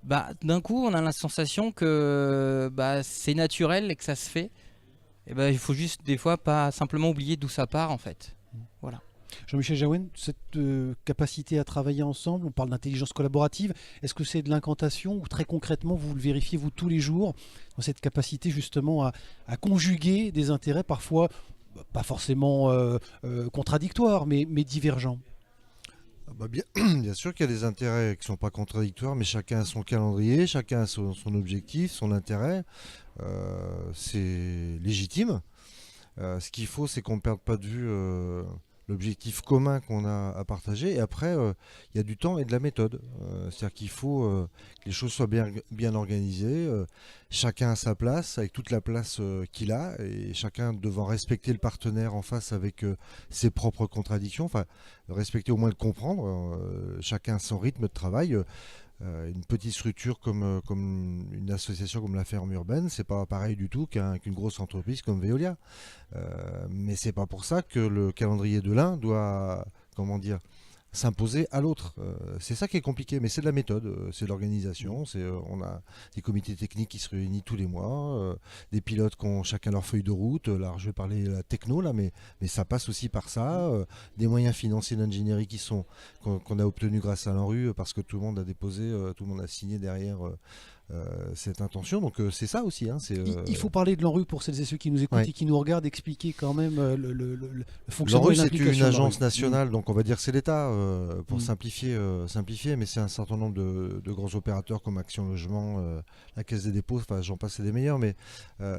d'un coup, on a la sensation que c'est naturel et que ça se fait. Et il faut juste des fois pas simplement oublier d'où ça part en fait. Voilà. Jean-Michel Jaouen, cette capacité à travailler ensemble, on parle d'intelligence collaborative, est-ce que c'est de l'incantation ou très concrètement vous le vérifiez vous tous les jours dans cette capacité justement à conjuguer des intérêts parfois pas forcément contradictoires mais divergents? Bien sûr qu'il y a des intérêts qui ne sont pas contradictoires, mais chacun a son calendrier, chacun a son objectif, son intérêt. C'est légitime. Ce qu'il faut, c'est qu'on ne perde pas de vue l'objectif commun qu'on a à partager. Et après, il y a du temps et de la méthode. C'est-à-dire qu'il faut que les choses soient bien organisées. Chacun a sa place, avec toute la place qu'il a, et chacun devant respecter le partenaire en face avec ses propres contradictions. Enfin, respecter au moins le comprendre. Chacun a son rythme de travail. Une petite structure comme une association comme la Ferme Urbaine, c'est pas pareil du tout qu'une grosse entreprise comme Veolia. Mais c'est pas pour ça que le calendrier de l'un doit, s'imposer à l'autre. C'est ça qui est compliqué, mais c'est de la méthode, c'est de l'organisation. On a des comités techniques qui se réunissent tous les mois, des pilotes qui ont chacun leur feuille de route. Là, je vais parler de la techno, là, mais ça passe aussi par ça. Des moyens financiers d'ingénierie qu'on a obtenus grâce à l'ANRU, parce que tout le monde a déposé, tout le monde a signé derrière cette intention. Donc c'est ça aussi. Il faut parler de l'ANRU pour celles et ceux qui nous écoutent et qui nous regardent, expliquer quand même le fonctionnement l'ANRU, et l'implication. c'est une agence nationale, donc on va dire que c'est l'État pour simplifier, mais c'est un certain nombre de grands opérateurs comme Action Logement, la Caisse des dépôts, enfin j'en passe, c'est des meilleurs, mais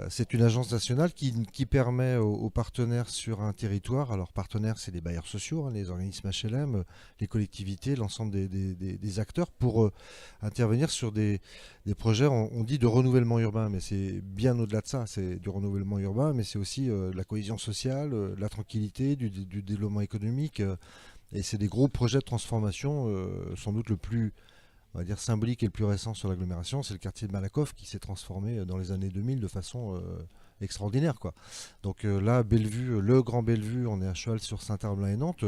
c'est une agence nationale qui permet aux partenaires sur un territoire, alors partenaires c'est les bailleurs sociaux, les organismes HLM, les collectivités, l'ensemble des acteurs pour intervenir sur des projets, on dit de renouvellement urbain, mais c'est bien au-delà de ça, c'est du renouvellement urbain, mais c'est aussi de la cohésion sociale, de la tranquillité, du développement économique, et c'est des gros projets de transformation, sans doute le plus, on va dire, symbolique et le plus récent sur l'agglomération, c'est le quartier de Malakoff qui s'est transformé dans les années 2000 de façon extraordinaire, quoi. Donc là, Bellevue, le Grand Bellevue, on est à cheval sur Saint-Herblain et Nantes,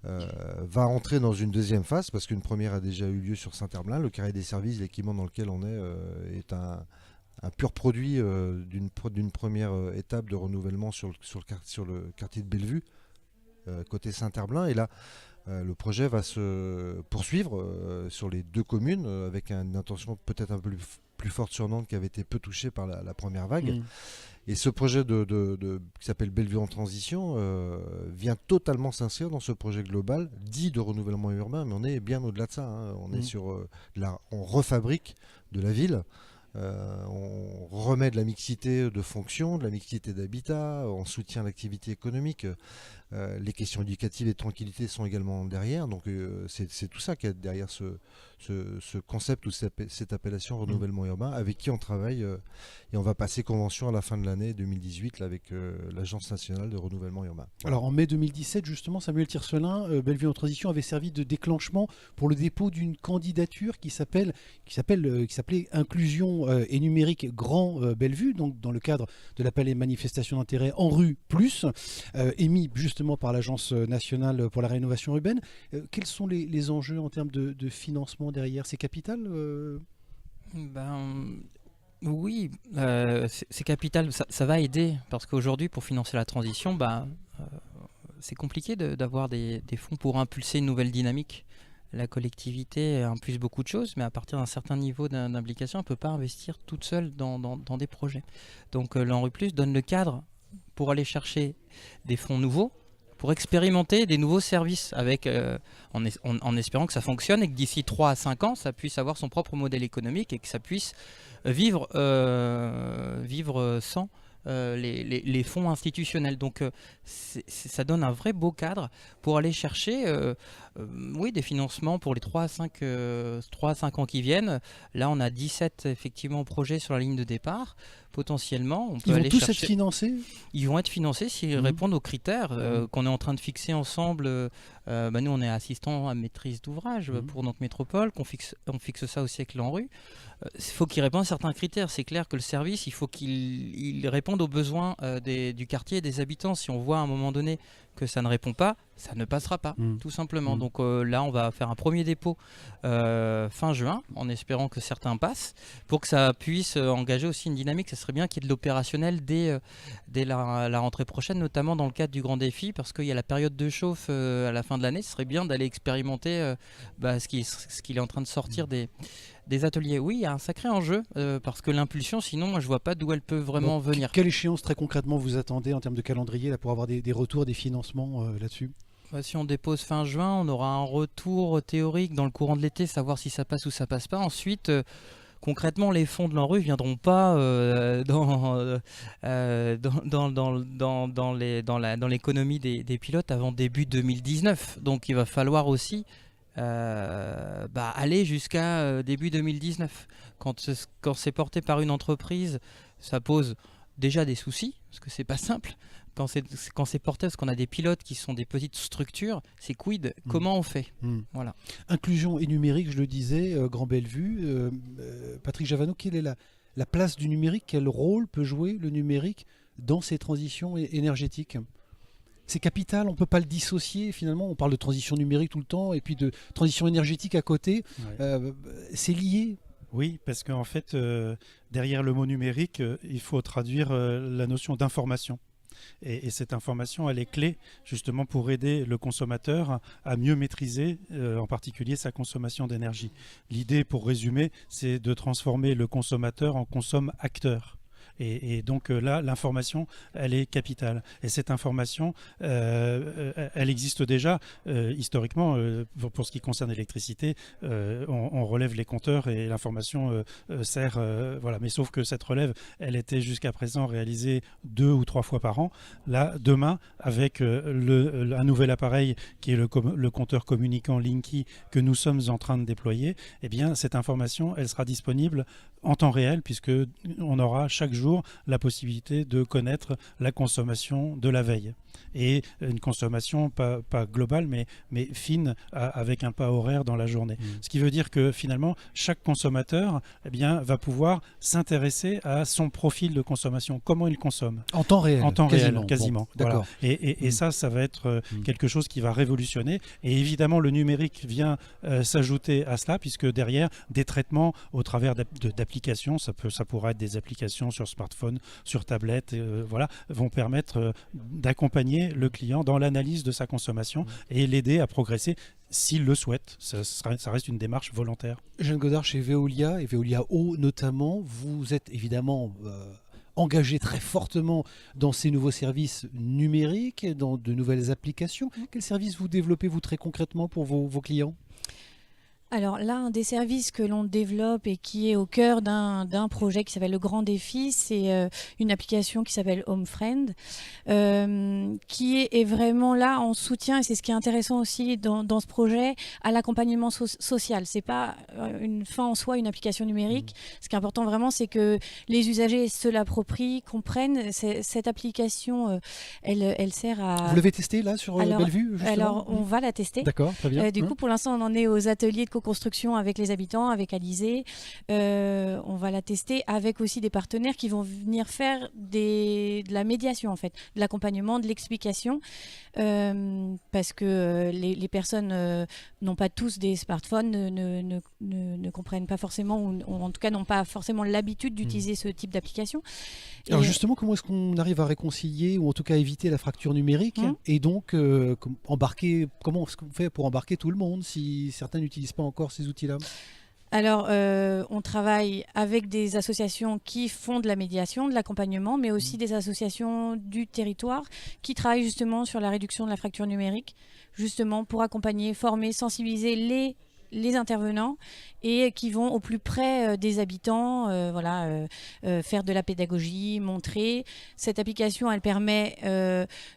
va entrer dans une deuxième phase parce qu'une première a déjà eu lieu sur Saint-Herblain. Le carré des services, l'équipement dans lequel on est un pur produit d'une première étape de renouvellement sur le quartier de Bellevue, côté Saint-Herblain. Et là, le projet va se poursuivre sur les deux communes avec une intention peut-être un peu plus forte sur Nantes qui avait été peu touchée par la première vague. Et ce projet qui s'appelle Bellevue en transition vient totalement s'inscrire dans ce projet global dit de renouvellement urbain, mais on est bien au-delà de ça. On est sur on refabrique de la ville. On remet de la mixité de fonctions, de la mixité d'habitat, on soutient l'activité économique. Les questions éducatives et de tranquillité sont également derrière. Donc c'est tout ça qui est derrière ce concept ou cette appellation renouvellement urbain, avec qui on travaille et on va passer convention à la fin de l'année 2018 là, avec l'Agence nationale de renouvellement urbain. Voilà. Alors en mai 2017, justement, Samuel Tircelin, Bellevue en transition avait servi de déclenchement pour le dépôt d'une candidature qui s'appelait Inclusion et numérique Grand Bellevue, donc dans le cadre de l'appel et manifestation d'intérêt En Rue Plus, émis justement par l'Agence nationale pour la rénovation urbaine. Quels sont les enjeux en termes de financement derrière? C'est capital Oui, c'est capital. Ça va aider parce qu'aujourd'hui, pour financer la transition, c'est compliqué d'avoir des fonds pour impulser une nouvelle dynamique. La collectivité impulse beaucoup de choses, mais à partir d'un certain niveau d'implication, elle ne peut pas investir toute seule dans des projets. Donc l'Enru Plus donne le cadre pour aller chercher des fonds nouveaux, pour expérimenter des nouveaux services avec, en espérant que ça fonctionne et que d'ici 3 à 5 ans, ça puisse avoir son propre modèle économique et que ça puisse vivre sans les fonds institutionnels. Donc ça donne un vrai beau cadre pour aller chercher des financements pour les 3 à 5 ans qui viennent. Là, on a 17 effectivement projets sur la ligne de départ potentiellement, on peut Ils vont aller tous chercher. être financés. Ils vont être financés s'ils répondent aux critères qu'on est en train de fixer ensemble. Nous, on est assistant à maîtrise d'ouvrage pour notre métropole, on fixe ça aussi avec l'ANRU. Il faut qu'ils répondent à certains critères. C'est clair que le service, il faut qu'il réponde aux besoins du quartier et des habitants. Si on voit à un moment donné que ça ne répond pas, ça ne passera pas, tout simplement. Donc là, on va faire un premier dépôt fin juin, en espérant que certains passent, pour que ça puisse engager aussi une dynamique. Ça serait bien qu'il y ait de l'opérationnel dès la rentrée prochaine, notamment dans le cadre du grand défi, parce qu'il y a la période de chauffe à la fin de l'année. Ce serait bien d'aller expérimenter ce qu'il est en train de sortir des ateliers. Oui, il y a un sacré enjeu, parce que l'impulsion, sinon, moi, je vois pas d'où elle peut vraiment venir. Quelle échéance très concrètement vous attendez en termes de calendrier là, pour avoir des retours, des financements là-dessus? Si on dépose fin juin, on aura un retour théorique dans le courant de l'été, savoir si ça passe ou ça passe pas. Ensuite, concrètement, les fonds de l'ANRU ne viendront pas dans l'économie des pilotes avant début 2019. Donc il va falloir aussi aller jusqu'à début 2019. Quand c'est porté par une entreprise, ça pose déjà des soucis, parce que c'est pas simple. Quand c'est porté parce qu'on a des pilotes qui sont des petites structures, c'est quid, comment on fait Voilà. Inclusion et numérique, je le disais, Grand Bellevue. Patrick Javano, quelle est la place du numérique? Quel rôle peut jouer le numérique dans ces transitions énergétiques? C'est capital, on ne peut pas le dissocier finalement. On parle de transition numérique tout le temps et puis de transition énergétique à côté. C'est lié. Oui, parce qu'en fait, derrière le mot numérique, il faut traduire la notion d'information. Et cette information, elle est clé justement pour aider le consommateur à mieux maîtriser en particulier sa consommation d'énergie. L'idée, pour résumer, c'est de transformer le consommateur en consomme-acteur. Et donc là, l'information, elle est capitale. Et cette information, elle existe déjà historiquement. Pour ce qui concerne l'électricité, on relève les compteurs et l'information sert. Voilà. Mais sauf que cette relève, elle était jusqu'à présent réalisée 2 ou 3 fois par an. Là, demain, avec un nouvel appareil qui est le compteur communicant Linky que nous sommes en train de déployer, eh bien, cette information, elle sera disponible en temps réel, puisque on aura chaque jour la possibilité de connaître la consommation de la veille. Et une consommation pas globale, mais fine, avec un pas horaire dans la journée. Ce qui veut dire que finalement, chaque consommateur va pouvoir s'intéresser à son profil de consommation, comment il consomme. En temps réel. En temps réel, quasiment. Bon, d'accord. Voilà. Et ça va être quelque chose qui va révolutionner. Et évidemment, le numérique vient s'ajouter à cela, puisque derrière, des traitements au travers d'applications, ça pourra être des applications sur smartphone, sur tablette, vont permettre d'accompagner le client dans l'analyse de sa consommation et l'aider à progresser s'il le souhaite. Ça reste une démarche volontaire. Jeanne Godard, chez Veolia et Veolia Eau notamment, vous êtes évidemment engagé très fortement dans ces nouveaux services numériques, dans de nouvelles applications. Quels services vous développez, vous, très concrètement pour vos clients ? Alors là, un des services que l'on développe et qui est au cœur d'un projet qui s'appelle Le Grand Défi, c'est une application qui s'appelle Home Friend, qui est vraiment là en soutien, et c'est ce qui est intéressant aussi dans ce projet, à l'accompagnement social. C'est pas une fin en soi, une application numérique. Ce qui est important vraiment, c'est que les usagers se l'approprient, comprennent. Cette application, elle sert à... Vous l'avez testée là sur Bellevue, justement ? Alors, on va la tester. D'accord, très bien. Du coup, pour l'instant, on en est aux ateliers de co-construction avec les habitants, avec Alizé. On va la tester avec aussi des partenaires qui vont venir faire de la médiation, en fait, de l'accompagnement, de l'explication, parce que les personnes n'ont pas tous des smartphones, ne comprennent pas forcément, ou en tout cas n'ont pas forcément l'habitude d'utiliser ce type d'application. Alors justement, comment est-ce qu'on arrive à réconcilier, ou en tout cas éviter la fracture numérique, et donc embarquer, comment est-ce qu'on fait pour embarquer tout le monde si certains n'utilisent pas encore ces outils-là ? Alors, on travaille avec des associations qui font de la médiation, de l'accompagnement, mais aussi des associations du territoire qui travaillent justement sur la réduction de la fracture numérique, justement pour accompagner, former, sensibiliser les intervenants, et qui vont au plus près des habitants, faire de la pédagogie, montrer. Cette application, elle permet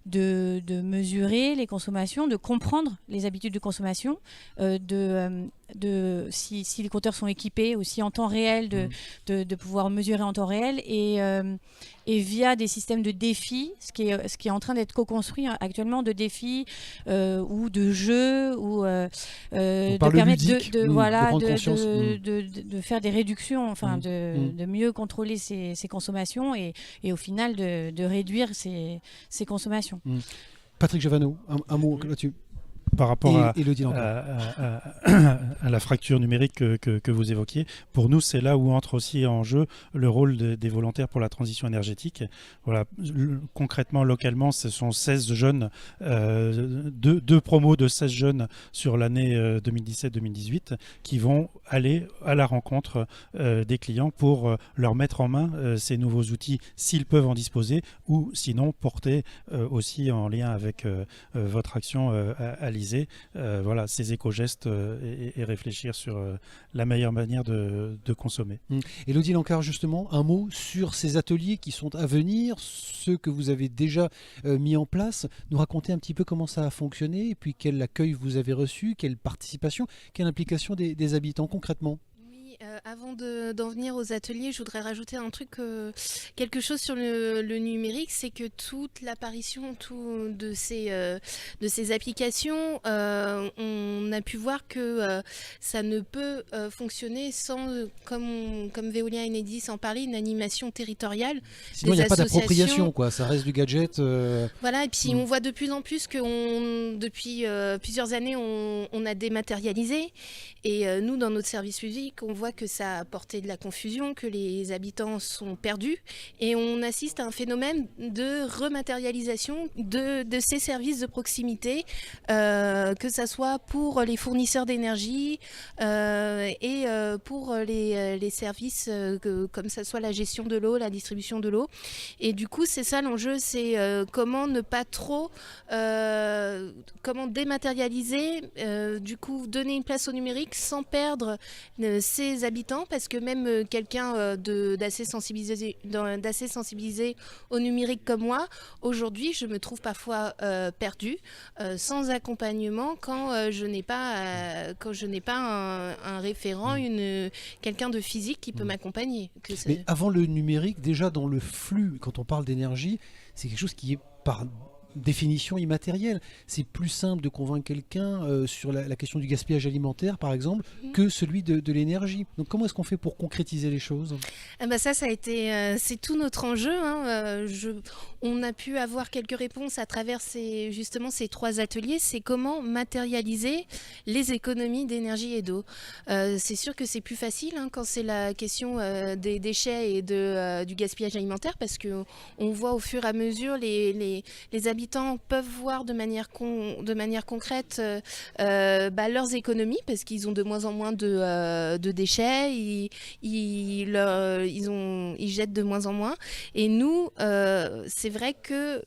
de mesurer les consommations, de comprendre les habitudes de consommation, si les compteurs sont équipés aussi en temps réel, de pouvoir mesurer en temps réel et via des systèmes de défis, ce qui est en train d'être co-construit actuellement, de défis ou de jeux ou de permettre de faire des réductions, de mieux contrôler ses consommations et au final de réduire ses consommations. Patrick Javano, un mot là-dessus. Par rapport à la fracture numérique que vous évoquiez, pour nous, c'est là où entre aussi en jeu le rôle des volontaires pour la transition énergétique. Voilà, concrètement, localement, ce sont 16 jeunes, deux promos de 16 jeunes sur l'année 2017-2018 qui vont aller à la rencontre des clients pour leur mettre en main ces nouveaux outils s'ils peuvent en disposer ou sinon porter aussi en lien avec votre action Alizé, ces éco-gestes et réfléchir sur la meilleure manière de consommer. Élodie Lancard, justement, un mot sur ces ateliers qui sont à venir, ceux que vous avez déjà mis en place, nous raconter un petit peu comment ça a fonctionné et puis quel accueil vous avez reçu, quelle participation, quelle implication des habitants concrètement. Avant d'en venir aux ateliers, je voudrais rajouter un truc, quelque chose sur le numérique, c'est que toute l'apparition de ces applications, on a pu voir que ça ne peut fonctionner sans, comme Veolia et Enedis en parlaient, une animation territoriale. Sinon, il n'y a pas d'appropriation, quoi. Ça reste du gadget. Voilà, et puis on voit de plus en plus que depuis plusieurs années, on a dématérialisé. Et nous, dans notre service public, on voit que ça a apporté de la confusion, que les habitants sont perdus. Et on assiste à un phénomène de rematérialisation de ces services de proximité, que ça soit pour les fournisseurs d'énergie et pour les services, comme ça soit la gestion de l'eau, la distribution de l'eau. Et du coup, c'est ça l'enjeu, c'est comment ne pas trop... comment dématérialiser, du coup donner une place au numérique sans perdre ses habitants, parce que même quelqu'un d'assez sensibilisé au numérique comme moi, aujourd'hui je me trouve parfois perdue, sans accompagnement quand je n'ai pas un référent, quelqu'un de physique qui peut m'accompagner. Mais avant le numérique, déjà dans le flux, quand on parle d'énergie, c'est quelque chose qui est par définition immatérielle. C'est plus simple de convaincre quelqu'un sur la question du gaspillage alimentaire, par exemple, que celui de l'énergie. Donc comment est-ce qu'on fait pour concrétiser les choses ? Ça a été, c'est tout notre enjeu. On a pu avoir quelques réponses à travers ces 3 ateliers. C'est comment matérialiser les économies d'énergie et d'eau. C'est sûr que c'est plus facile quand c'est la question des déchets et du gaspillage alimentaire, parce que on voit au fur et à mesure les habitants peuvent voir de manière concrète leurs économies, parce qu'ils ont de moins en moins de déchets, ils jettent de moins en moins. Et nous, c'est vrai que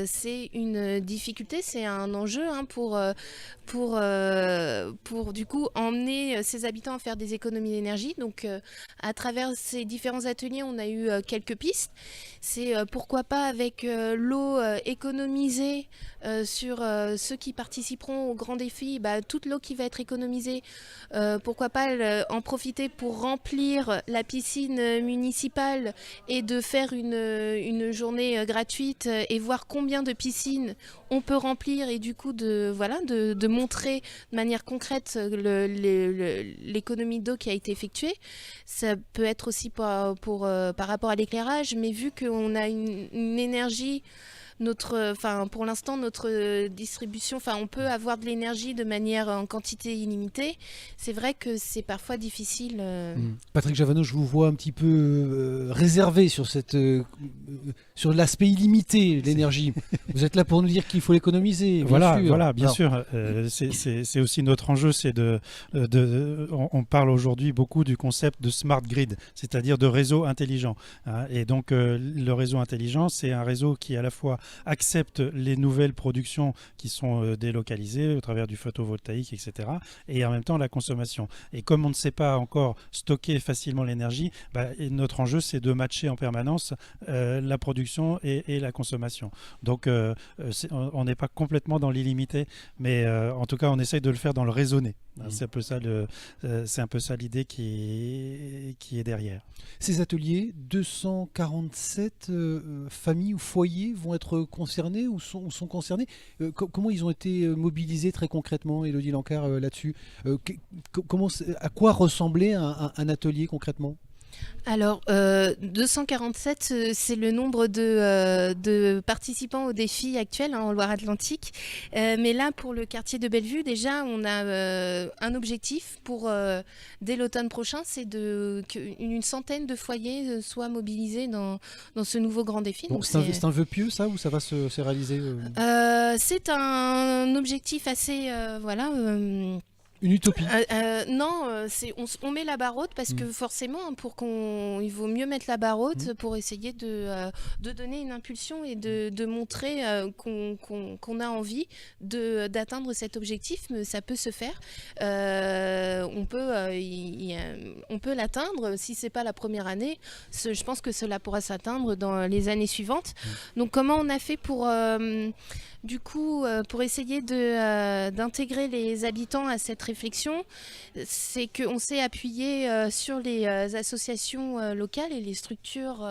c'est une difficulté, c'est un enjeu pour du coup emmener ces habitants à faire des économies d'énergie. Donc à travers ces différents ateliers, on a eu quelques pistes. C'est pourquoi pas avec l'eau économisée sur ceux qui participeront au grand défi, toute l'eau qui va être économisée, pourquoi pas en profiter pour remplir la piscine municipale et de faire une journée gratuite et voir combien de piscines on peut remplir, et du coup de montrer de manière concrète l'économie d'eau qui a été effectuée. Ça peut être aussi par rapport à l'éclairage, mais vu qu'on a une énergie, pour l'instant, notre distribution, on peut avoir de l'énergie de manière en quantité illimitée. C'est vrai que c'est parfois difficile. Patrick Javano, je vous vois un petit peu réservé sur sur l'aspect illimité de l'énergie. Vous êtes là pour nous dire qu'il faut l'économiser. Bien sûr. C'est aussi notre enjeu, c'est on parle aujourd'hui beaucoup du concept de smart grid, c'est-à-dire de réseau intelligent. Et donc le réseau intelligent, c'est un réseau qui à la fois acceptent les nouvelles productions qui sont délocalisées au travers du photovoltaïque, etc. Et en même temps la consommation. Et comme on ne sait pas encore stocker facilement l'énergie, et notre enjeu c'est de matcher en permanence la production et la consommation. Donc on n'est pas complètement dans l'illimité, mais en tout cas on essaye de le faire dans le raisonné. C'est un peu ça l'idée qui est derrière. Ces ateliers, 247 familles ou foyers vont être concernés ou sont concernés. Comment ils ont été mobilisés très concrètement, Élodie Lancard, là-dessus? À quoi ressemblait un atelier concrètement? Alors, 247, c'est le nombre de participants au défi actuel en Loire-Atlantique. Mais là, pour le quartier de Bellevue, déjà, on a un objectif pour, dès l'automne prochain, c'est qu'une centaine de foyers soient mobilisés dans ce nouveau grand défi. Bon, Donc, c'est un vœu pieux, ça, ou ça va se réaliser c'est un objectif assez... une utopie. Non, on met la barre haute parce que forcément, il vaut mieux mettre la barre haute pour essayer de donner une impulsion et de montrer qu'on a envie d'atteindre cet objectif, mais ça peut se faire. On peut l'atteindre. Si c'est pas la première année, je pense que cela pourra s'atteindre dans les années suivantes. Donc, comment on a fait pour essayer d'intégrer les habitants à cette réflexion, c'est qu'on s'est appuyé sur les associations locales et les structures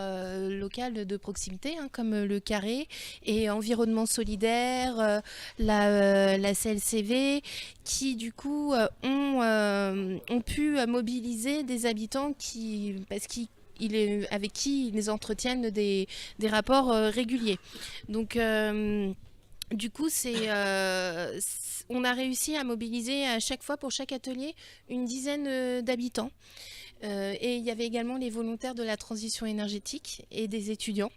locales de proximité, comme le Carré et Environnement Solidaire, la CLCV, qui du coup ont pu mobiliser des habitants avec qui ils entretiennent des rapports réguliers. Donc, du coup, on a réussi à mobiliser à chaque fois, pour chaque atelier, une dizaine d'habitants. Et il y avait également les volontaires de la transition énergétique et des étudiants.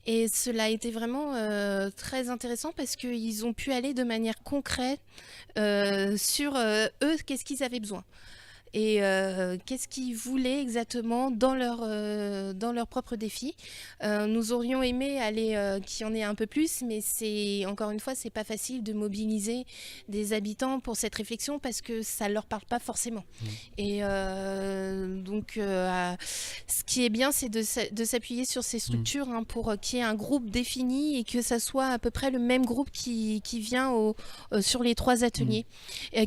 Et cela a été vraiment très intéressant parce qu'ils ont pu aller de manière concrète sur eux, qu'est-ce qu'ils avaient besoin. Et qu'est-ce qu'ils voulaient exactement dans leur propre défi. Nous aurions aimé qu'il y en ait un peu plus, mais encore une fois, c'est pas facile de mobiliser des habitants pour cette réflexion parce que ça leur parle pas forcément. Et donc, ce qui est bien, c'est de s'appuyer sur ces structures pour qu'il y ait un groupe défini et que ça soit à peu près le même groupe qui vient sur les 3 ateliers.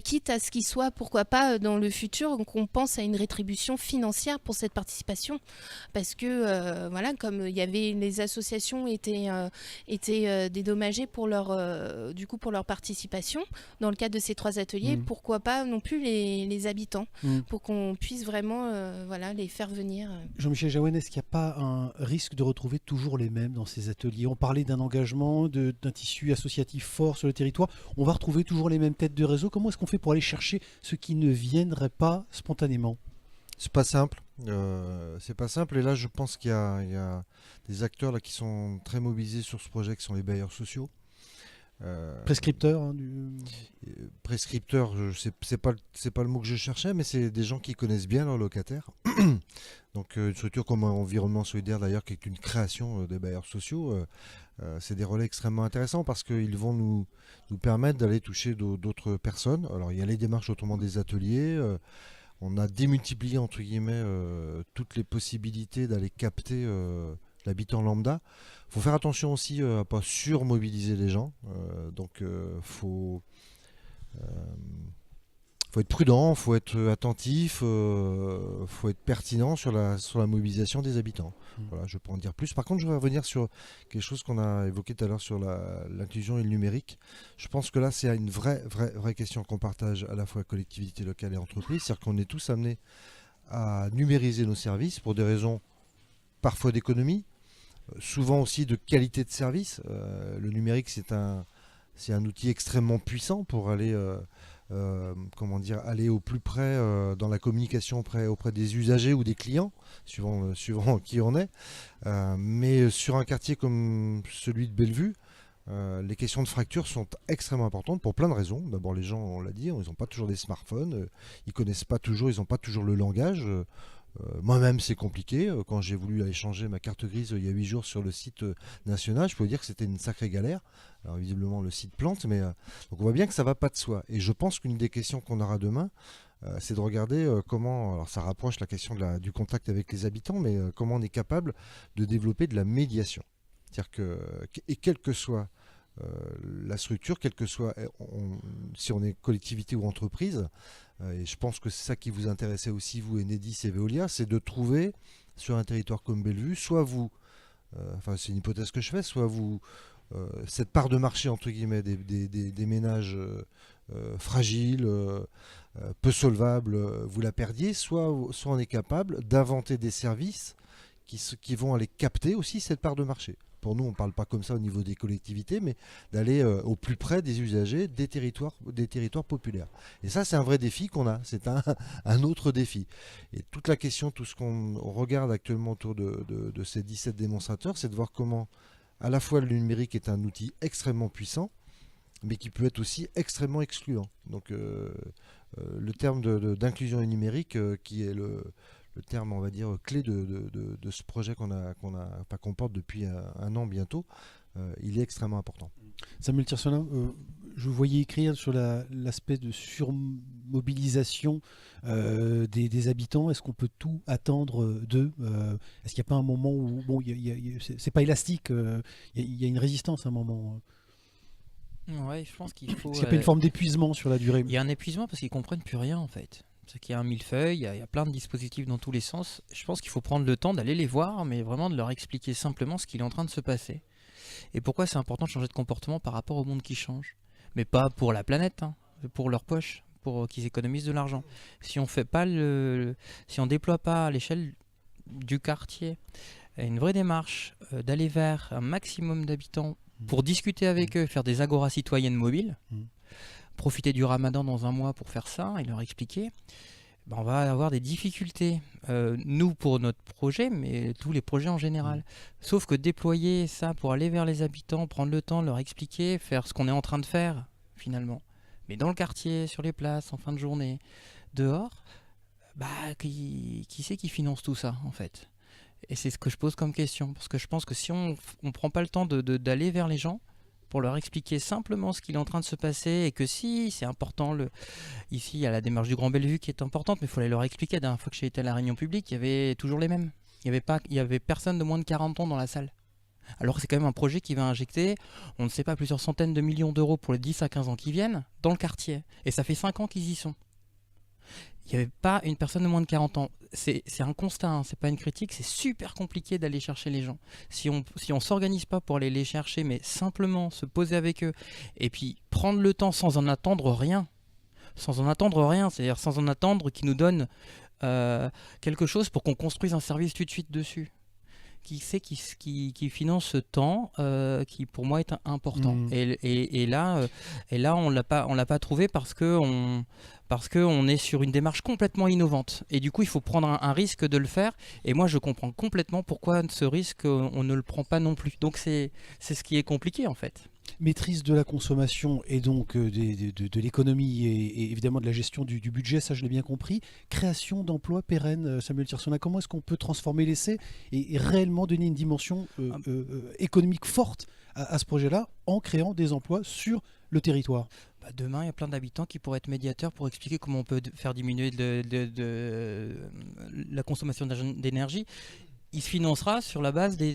Quitte à ce qu'il soit, pourquoi pas, dans le futur, donc on pense à une rétribution financière pour cette participation parce que comme les associations étaient dédommagées pour leur participation dans le cadre de ces 3 ateliers, pourquoi pas non plus les habitants pour qu'on puisse vraiment les faire venir. Jean-Michel Jaouen, est-ce qu'il n'y a pas un risque de retrouver toujours les mêmes dans ces ateliers? On parlait d'un engagement, d'un tissu associatif fort sur le territoire. On va retrouver toujours les mêmes têtes de réseau. Comment est-ce qu'on fait pour aller chercher ceux qui ne viendraient pas spontanément? C'est pas simple. Et là, je pense qu'il y a des acteurs là qui sont très mobilisés sur ce projet, qui sont les bailleurs sociaux. Prescripteurs Prescripteurs, c'est pas le mot que je cherchais, mais c'est des gens qui connaissent bien leurs locataires. Donc une structure comme Environnement Solidaire d'ailleurs, qui est une création des bailleurs sociaux, c'est des relais extrêmement intéressants parce qu'ils vont nous permettre d'aller toucher d'autres personnes. Alors il y a les démarches autrement des ateliers. On a démultiplié entre guillemets toutes les possibilités d'aller capter l'habitant lambda. Il faut faire attention aussi à ne pas surmobiliser les gens. Donc faut être prudent, faut être attentif, faut être pertinent sur la mobilisation des habitants. Voilà, je peux en dire plus. Par contre, je voudrais revenir sur quelque chose qu'on a évoqué tout à l'heure sur l'inclusion et le numérique. Je pense que là, c'est une vraie question qu'on partage à la fois collectivités locales et entreprises. C'est-à-dire qu'on est tous amenés à numériser nos services pour des raisons parfois d'économie, souvent aussi de qualité de service. Le numérique, c'est un outil extrêmement puissant pour aller aller au plus près dans la communication auprès des usagers ou des clients, suivant qui on est. Mais sur un quartier comme celui de Bellevue, les questions de fracture sont extrêmement importantes pour plein de raisons. D'abord, les gens, on l'a dit, ils n'ont pas toujours des smartphones, ils n'ont pas toujours le langage. Moi-même, c'est compliqué. Quand j'ai voulu aller changer ma carte grise il y a 8 jours sur le site national, je peux vous dire que c'était une sacrée galère. Alors visiblement, le site plante, mais donc on voit bien que ça va pas de soi. Et je pense qu'une des questions qu'on aura demain, c'est de regarder comment, alors ça rapproche la question du contact avec les habitants, mais comment on est capable de développer de la médiation. C'est-à-dire et quelle que soit la structure, quelle que soit, si on est collectivité ou entreprise, et je pense que c'est ça qui vous intéressait aussi, vous, Enedis et Veolia, c'est de trouver sur un territoire comme Bellevue, soit vous, enfin c'est une hypothèse que je fais, soit vous, cette part de marché, entre guillemets, des ménages fragiles, peu solvables, vous la perdiez, soit on est capable d'inventer des services qui vont aller capter aussi cette part de marché. Pour nous, on ne parle pas comme ça au niveau des collectivités, mais d'aller au plus près des usagers, des territoires populaires. Et ça, c'est un vrai défi qu'on a. C'est un autre défi. Et toute la question, tout ce qu'on regarde actuellement autour de ces 17 démonstrateurs, c'est de voir comment, à la fois, le numérique est un outil extrêmement puissant, mais qui peut être aussi extrêmement excluant. Donc, le terme d'inclusion numérique, qui est le terme, on va dire, clé de ce projet qu'on porte depuis un an bientôt, il est extrêmement important. Samuel Tirsonin, je vous voyais écrire sur l'aspect de surmobilisation des habitants. Est-ce qu'on peut tout attendre d'eux? Est-ce qu'il n'y a pas un moment où, bon, c'est pas élastique, il y a une résistance à un moment? Ouais, je pense qu'il faut. Est-ce qu'il n'y a pas une forme d'épuisement sur la durée? Il y a un épuisement parce qu'ils comprennent plus rien en fait. C'est qu'il y a un millefeuille, il y a plein de dispositifs dans tous les sens. Je pense qu'il faut prendre le temps d'aller les voir, mais vraiment de leur expliquer simplement ce qui est en train de se passer. Et pourquoi c'est important de changer de comportement par rapport au monde qui change. Mais pas pour la planète, hein, pour leur poche, pour qu'ils économisent de l'argent. Si on fait pas si on déploie pas à l'échelle du quartier une vraie démarche d'aller vers un maximum d'habitants pour discuter avec eux, faire des agoras citoyennes mobiles, profiter du ramadan dans un mois pour faire ça et leur expliquer, ben on va avoir des difficultés, nous pour notre projet, mais tous les projets en général. Sauf que déployer ça pour aller vers les habitants, prendre le temps de leur expliquer, faire ce qu'on est en train de faire finalement, mais dans le quartier, sur les places, en fin de journée, dehors, bah, qui c'est qui finance tout ça en fait? Et c'est ce que je pose comme question, parce que je pense que si on ne prend pas le temps d'aller vers les gens, pour leur expliquer simplement ce qu'il est en train de se passer, et que si c'est important, ici il y a la démarche du Grand Bellevue qui est importante, mais il faut aller leur expliquer. La dernière fois que j'ai été à la réunion publique, il y avait toujours les mêmes. Il y avait personne de moins de 40 ans dans la salle. Alors c'est quand même un projet qui va injecter, on ne sait pas, plusieurs centaines de millions d'euros pour les 10 à 15 ans qui viennent, dans le quartier. Et ça fait 5 ans qu'ils y sont. Il n'y avait pas une personne de moins de 40 ans. C'est un constat, hein, c'est pas une critique, c'est super compliqué d'aller chercher les gens. Si on s'organise pas pour aller les chercher, mais simplement se poser avec eux, et puis prendre le temps sans en attendre rien, c'est-à-dire sans en attendre qu'ils nous donnent quelque chose pour qu'on construise un service tout de suite dessus. Qui finance ce temps qui pour moi est important. Et là on l'a pas trouvé parce que on est sur une démarche complètement innovante, et du coup il faut prendre un risque de le faire, et moi je comprends complètement pourquoi ce risque on ne le prend pas non plus. Donc c'est ce qui est compliqué en fait. Maîtrise de la consommation et donc de l'économie et évidemment de la gestion du budget, ça je l'ai bien compris. Création d'emplois pérennes, Samuel Tirsonin, comment est-ce qu'on peut transformer l'essai et réellement donner une dimension économique forte à ce projet-là en créant des emplois sur le territoire? Demain, il y a plein d'habitants qui pourraient être médiateurs pour expliquer comment on peut faire diminuer la consommation d'énergie. Il se financera sur la base des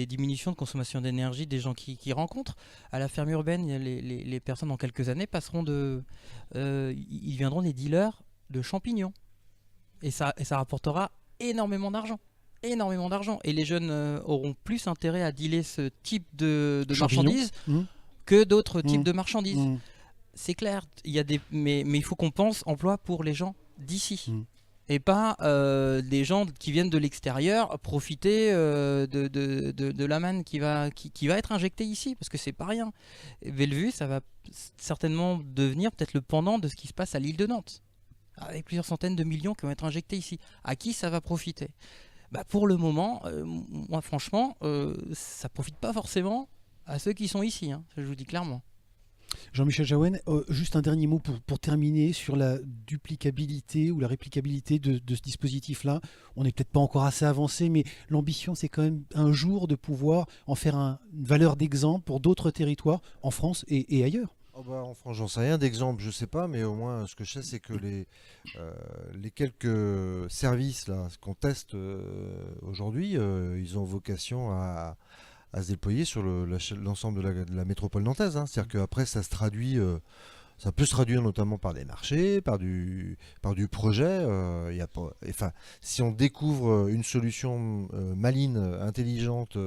diminutions de consommation d'énergie des gens qui rencontrent. À la ferme urbaine, les personnes dans quelques années passeront ils viendront des dealers de champignons. Et ça rapportera énormément d'argent. Et les jeunes auront plus intérêt à dealer ce type de marchandises que d'autres types de marchandises. C'est clair, mais il faut qu'on pense emploi pour les gens d'ici. Et pas des gens qui viennent de l'extérieur profiter de la manne qui va être injectée ici, parce que c'est pas rien. Bellevue, ça va certainement devenir peut-être le pendant de ce qui se passe à l'île de Nantes, avec plusieurs centaines de millions qui vont être injectés ici. À qui ça va profiter? Pour le moment, moi franchement, ça profite pas forcément à ceux qui sont ici, hein, je vous dis clairement. Jean-Michel Jaouen, juste un dernier mot pour terminer sur la duplicabilité ou la réplicabilité de ce dispositif-là. On n'est peut-être pas encore assez avancé, mais l'ambition, c'est quand même un jour de pouvoir en faire une valeur d'exemple pour d'autres territoires en France et ailleurs. Oh bah, en France, j'en sais rien d'exemple, je sais pas, mais au moins ce que je sais, c'est que les quelques services là qu'on teste aujourd'hui, ils ont vocation à se déployer sur l'ensemble de la métropole nantaise, hein. C'est-à-dire qu'après, ça se traduit, ça peut se traduire notamment par des marchés, par du projet. Y a pas, enfin, si on découvre une solution maligne, intelligente,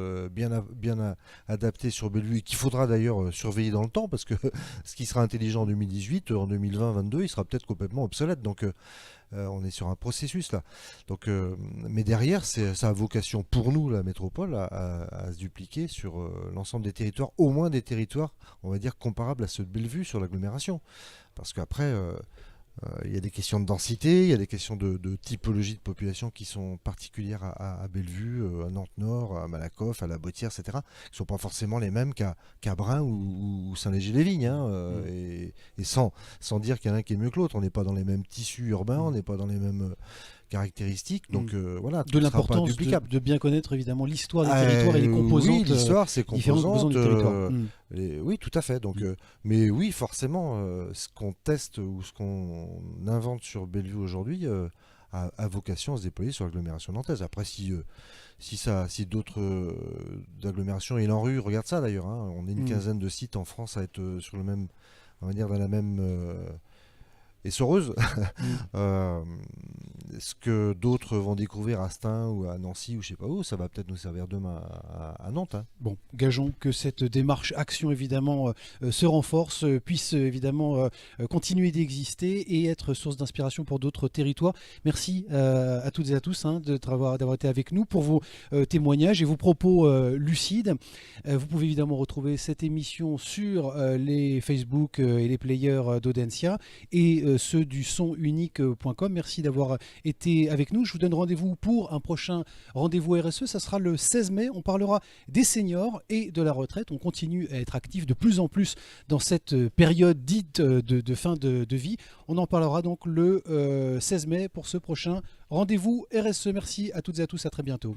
adaptée sur Bellevue, et qu'il faudra d'ailleurs surveiller dans le temps, parce que ce qui sera intelligent en 2018, en 2020-2022, il sera peut-être complètement obsolète. Donc on est sur un processus là. Donc, mais derrière, ça a vocation pour nous, la métropole, à se dupliquer sur l'ensemble des territoires, au moins des territoires, on va dire, comparables à ceux de Bellevue sur l'agglomération. Parce qu'après, il y a des questions de densité, il y a des questions de typologie de population qui sont particulières à Bellevue, à Nantes-Nord, à Malakoff, à La Bottière, etc., qui ne sont pas forcément les mêmes qu'à Brun ou Saint-Léger-les-Vignes. Hein, et sans dire qu'il y en a un qui est mieux que l'autre. On n'est pas dans les mêmes tissus urbains, on n'est pas dans les mêmes caractéristiques. Donc voilà, de l'importance de bien connaître évidemment l'histoire des territoires et les composantes. Oui, l'histoire, c'est composantes du territoire. Oui, tout à fait. Donc, mais oui, forcément, ce qu'on teste ou ce qu'on invente sur Bellevue aujourd'hui a vocation à se déployer sur l'agglomération nantaise. Après, si d'autres agglomérations, et l'ANRU regarde ça d'ailleurs, hein, on est une quinzaine de sites en France à être sur le même, on va dire dans la même essoreuse. Ce que d'autres vont découvrir à Stein ou à Nancy ou je sais pas où, ça va peut-être nous servir demain à Nantes. Hein. Bon, gageons que cette démarche action évidemment se renforce, puisse évidemment continuer d'exister et être source d'inspiration pour d'autres territoires. Merci à toutes et à tous d'avoir été avec nous pour vos témoignages et vos propos lucides. Vous pouvez évidemment retrouver cette émission sur les Facebook et les players d'Audencia et ceux du sonunique.com. Merci d'avoir été avec nous. Je vous donne rendez-vous pour un prochain rendez-vous RSE. Ça sera le 16 mai. On parlera des seniors et de la retraite. On continue à être actif de plus en plus dans cette période dite de fin de vie. On en parlera donc le 16 mai pour ce prochain rendez-vous RSE. Merci à toutes et à tous. À très bientôt.